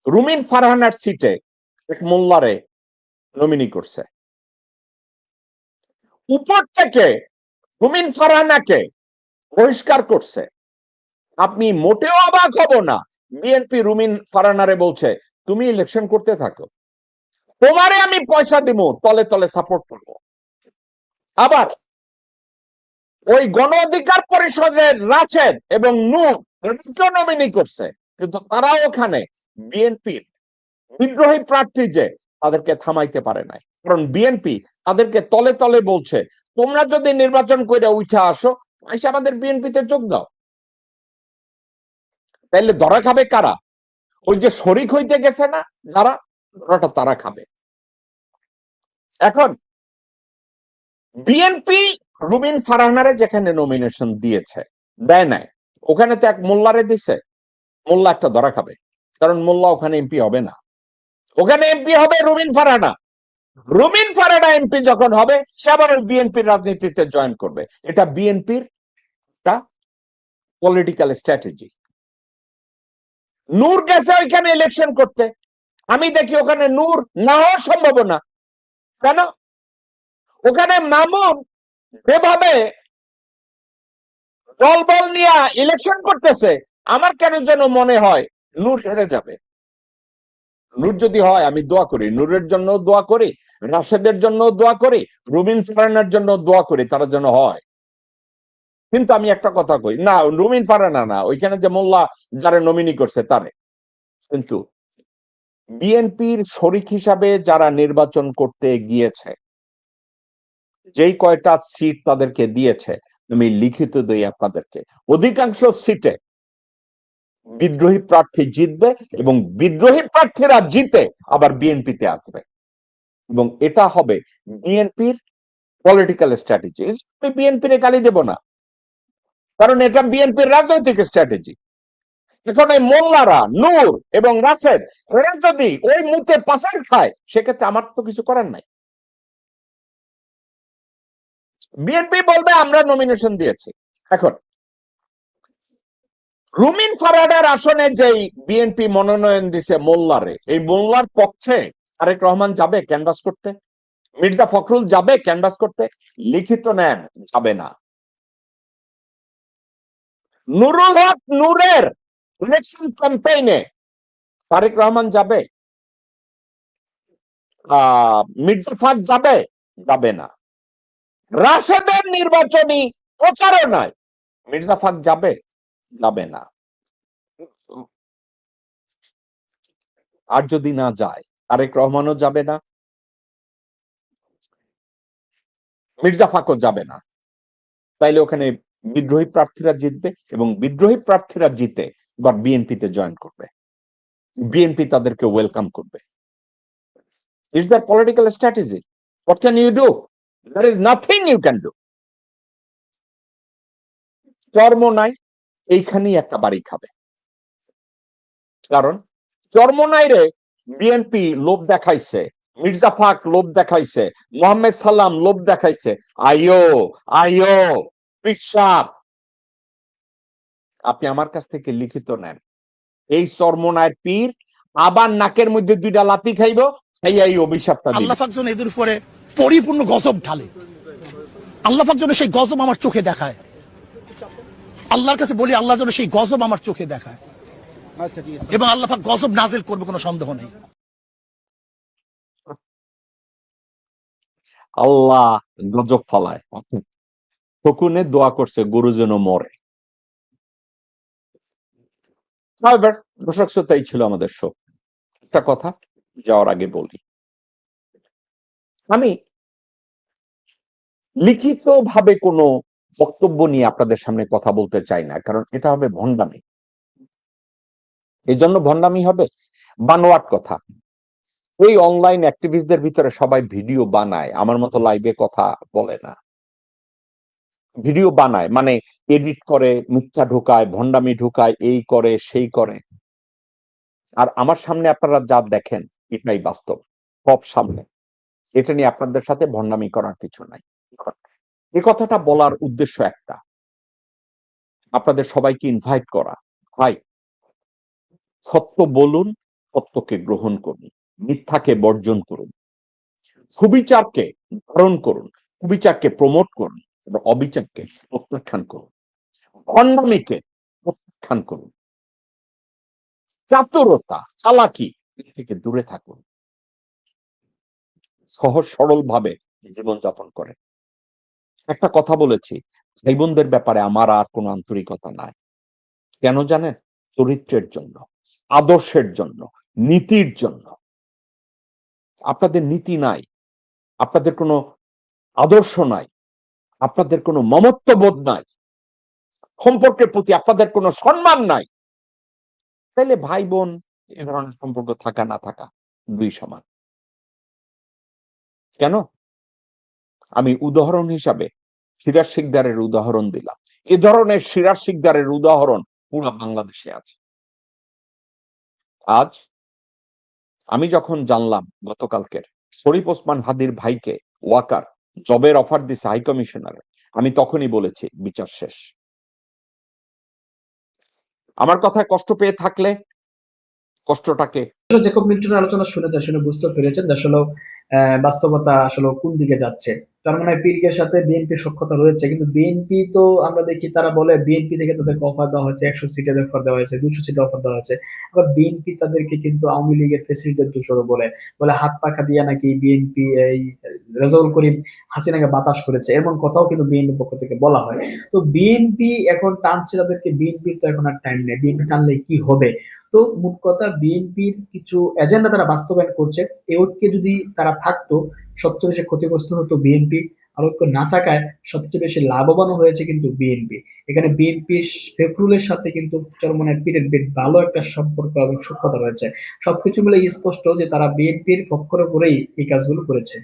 রুমিন ফারহানার সিটে এক মোল্লারে নমিনি করছে, উপর থেকে রুমিন ফারহানাকে বহিষ্কার করছে। আপনি মোটেও অবাক হব না, বিএনপি রুমিন ফারহানারে বলছে তুমি ইলেকশন করতে থাকো, তোমারে আমি পয়সা দিব, তলে তলে সাপোর্ট করবো। আবার ওই গণ অধিকার পরিষদের রাশেদ এবং নূর নমিনি করছে, কিন্তু তারাও ওখানে বিএনপির বিদ্রোহী প্রার্থী যে, তাদেরকে থামাইতে পারে নাই। কারণ বিএনপি তাদেরকে তলে তলে বলছে, তোমরা যদি নির্বাচন করে উঠে আসো, এসে আমাদের বিএনপিতে যোগ দাও। তাইলে ধরা খাবে কারা? ওই যে শরিক হইতে গেছে না যারা, ধরাটা তারা খাবে। এখন বিএনপি রুবিন ফারহানারে যেখানে নমিনেশন দিয়েছে, দেয় নাই, ওখানে তো এক মোল্লারে দিছে, মোল্লা একটা ধরা খাবে। কারণ মোল্লা ওখানে এমপি হবে না, ওখানে এমপি হবে Rubin Farhana. Rubin Farhana MP যখন হবে, সে আবার বিএনপির রাজনীতিতে জয়েন করবে। এটা বিএনপির একটা পলিটিক্যাল স্ট্র্যাটেজি। নূর গেছে ওইখানে ইলেকশন করতে, আমি দেখি ওখানে নূর না হওয়ার সম্ভাবনা। কেন? ওখানে মামুন যেভাবে দলবল নিয়ে ইলেকশন করতেছে, আমার কেন যেন মনে হয় নূর হেরে যাবে। নূর যদি হয়, আমি দোয়া করি, নূরের জন্য দোয়া করি, রাশেদের জন্য দোয়া করি, রুবিন ফারহানার জন্য দোয়া করি, তারা যেন হয়। কিন্তু আমি একটা কথা কই, না রুবিন ফারহানা না, ওইখানে যে মোল্লা যারা নমিনি করছে তারে। কিন্তু বিএনপির শরিক হিসাবে যারা নির্বাচন করতে গিয়েছে, যেই কয়টা সিট তাদেরকে দিয়েছে, আমি লিখিত দিই আপনাদেরকে, অধিকাংশ সিটে বিদ্রোহী প্রার্থী জিতবে এবং বিদ্রোহী প্রার্থীরা জিতে আবার বিএনপিতে আসবে। এবং এটা হবে বিএনপির পলিটিক্যাল স্ট্র্যাটেজি। আমি বিএনপির গালি দেব না, কারণ এটা বিএনপির রাজনৈতিক স্ট্র্যাটেজি। এখন এই মোল্লারা, নূর এবং রাশেদ, এরা যদি ওই মুহূর্তে পাসার খায়, সেক্ষেত্রে আমার তো কিছু করার নাই। বিএনপি বলবে আমরা নমিনেশন দিয়েছি। এখন রুমিন ফারহানার আসনে যেই বিএনপি মনোনয়ন দিছে মোল্লারে, এই মোল্লার পক্ষে তারেক রহমান যাবে ক্যানভাস করতে, মির্জা ফখরুল যাবে ক্যানভাস করতে? লিখিত নেন, যাবে না। নুরুল হক নূরের ইলেকশন ক্যাম্পেইনে তারেক রহমান যাবে? মির্জা ফখরুল যাবে? যাবে না। রাশেদের নির্বাচনী প্রচারণায় মির্জা ফখরুল যাবে? যাবে না। আর যদি না যায়, তারেক রহমানও যাবে না, মির্জা ফখরুল যাবে না। তাইলে ওখানে বিদ্রোহী প্রার্থীরা জিতবে এবং বিদ্রোহী প্রার্থীরা জিতে এবার বিএনপিতে জয়েন করবে, বিএনপি তাদেরকে ওয়েলকাম করবে। It's the political strategy. What can you do? There is nothing you can do. চর্ম নাই, এইখানেই একটা বাড়ি খাবে। কারণ চর্মনাই রে বিএনপি লোভ দেখাইছে, মির্জা ফখরুল লোভ দেখাইছে, মোহাম্মদ সাল্লাম লোভ দেখাইছে, আইও আইও পিসাব, আপনি আমার কাছ থেকে লিখিত নেন। এই চর্মনায়ের পীর আবার নাকের মধ্যে দুইটা লাথি খাইব, এই অভিশাপটা দিবে। আল্লাহ পাক যেন এদের উপরে পরিপূর্ণ গজব ঢালে। আল্লাহ পাক যেন সেই গজব আমার চোখে দেখায়। আল্লাহর কাছে বলি, আল্লাহ যেন সেই গজব আমার চোখে দেখায়, এবং আল্লাহ পাক গজব নাজিল করবে, কোনো সন্দেহ নেই। আল্লাহ গজব ফালায়। শকুনে দোয়া করছে গরু যেন মরে। দর্শক শ্রোতাই ছিল আমাদের শো। একটা কথা যাওয়ার আগে বলি, আমি লিখিত ভাবে কোনো বক্তব্য নিয়ে আপনাদের সামনে কথা বলতে চাই না, কারণ এটা হবে ভণ্ডামি। এই জন্য ভণ্ডামি হবে, বানোয়াট কথা। ওই অনলাইন অ্যাক্টিভিস্টদের ভিতরে সবাই ভিডিও বানায়, আমার মতো লাইভে কথা বলে না। ভিডিও বানায় মানে এডিট করে, মিথ্যা ঢুকায়, ভণ্ডামি ঢুকায়, এই করে সেই করে। আর আমার সামনে আপনারা যা দেখেন এটাই বাস্তব, সব সামনে। এটা নিয়ে আপনাদের সাথে ভণ্ডামি করার কিছু নাই। এই কথাটা বলার উদ্দেশ্য একটা, আপনাদের সবাইকে ইনভাইট করা, ভাই সত্য বলুন, সত্যকে গ্রহণ করুন, মিথ্যাকে বর্জন করুন, সুবিচারকে ধারণ করুন, কুবিচারকে প্রমোট করুন, অবিচারকে প্রত্যাখ্যান করুন, ভণ্ডামিকে প্রত্যাখ্যান করুন, চাতুরতা চালাকি থেকে দূরে থাকুন। সহজ সরল ভাবে জীবনযাপন করে। একটা কথা বলেছি, ভাই বোনদের ব্যাপারে আমার আর কোনো আন্তরিকতা নাই। কেন জানেন? চরিত্রের জন্য, আদর্শের জন্য, নীতির জন্য। আপনাদের নীতি নাই, আপনাদের কোনো আদর্শ নাই, আপনাদের কোনো মমত্ববোধ নাই, সম্পর্কের প্রতি আপনাদের কোনো সম্মান নাই, তাহলে ভাই বোন এ ধরনের সম্পর্ক থাকা না থাকা দুই সমান। কেন? আমি উদাহরণ হিসাবে সিরাজ শিকদারের উদাহরণ দিলাম। এ ধরনের সিরাজ শিকদারের উদাহরণ পুরো বাংলাদেশে আছে। আজ আমি যখন জানলাম গতকালকের শরীফ ওসমান হাদির ভাইকে ওয়াকার জবের অফার দিছে হাই কমিশনারে, আমি তখনই বলেছি বিচার শেষ। আমার কথায় কষ্ট পেয়ে থাকলে কষ্টটাকে জ্যাকব মিল্টনের আলোচনা শুনে বুঝতে পেরেছেন যে আসলে বাস্তবতা আসলে কোন দিকে যাচ্ছে। তার মানে পীরকের সাথে বিএনপির সখ্যতা রয়েছে, কিন্তু বিএনপি তো আমরা দেখি তারা বলে বিএনপি থেকে তাদেরকে অফার দেওয়া হয়েছে, 100 সিটের অফার দেওয়া হয়েছে, 200 সিটের অফার দেওয়া হয়েছে। আবার বিএনপি তাদেরকে কিন্তু আওয়ামী লীগের ফেসিলিটির দোষরও বলে হাত পাখা দিয়ে নাকি বিএনপি এই রেজাউল করিম হাসিনাকে বাতাস করেছে, এমন কথাও কিন্তু বিএনপির পক্ষ থেকে বলা হয়। তো বিএনপি এখন টানছে তাদেরকে, বিএনপির তো এখন আর টাইম নেই, বিএনপি টানলে কি হবে? তো মোট কথা বিএনপির কিছু এজেন্ডা তারা বাস্তবায়ন করছে। এই ঐক্যে যদি তারা থাকতো সবচেয়ে বেশি ক্ষতিগ্রস্ত হতো বিএনপি, আর ঐক্য না থাকায় সবচেয়ে বেশি লাভবান হয়েছে কিন্তু বিএনপি। এখানে বিএনপি ফেফরুলের সাথে কিন্তু চরমনের পীরের বেশ ভালো একটা সম্পর্ক এবং সখ্যতা রয়েছে। সবকিছু মিলে স্পষ্ট যে তারা বিএনপির পক্ষের উপরেই এই কাজগুলো করেছে।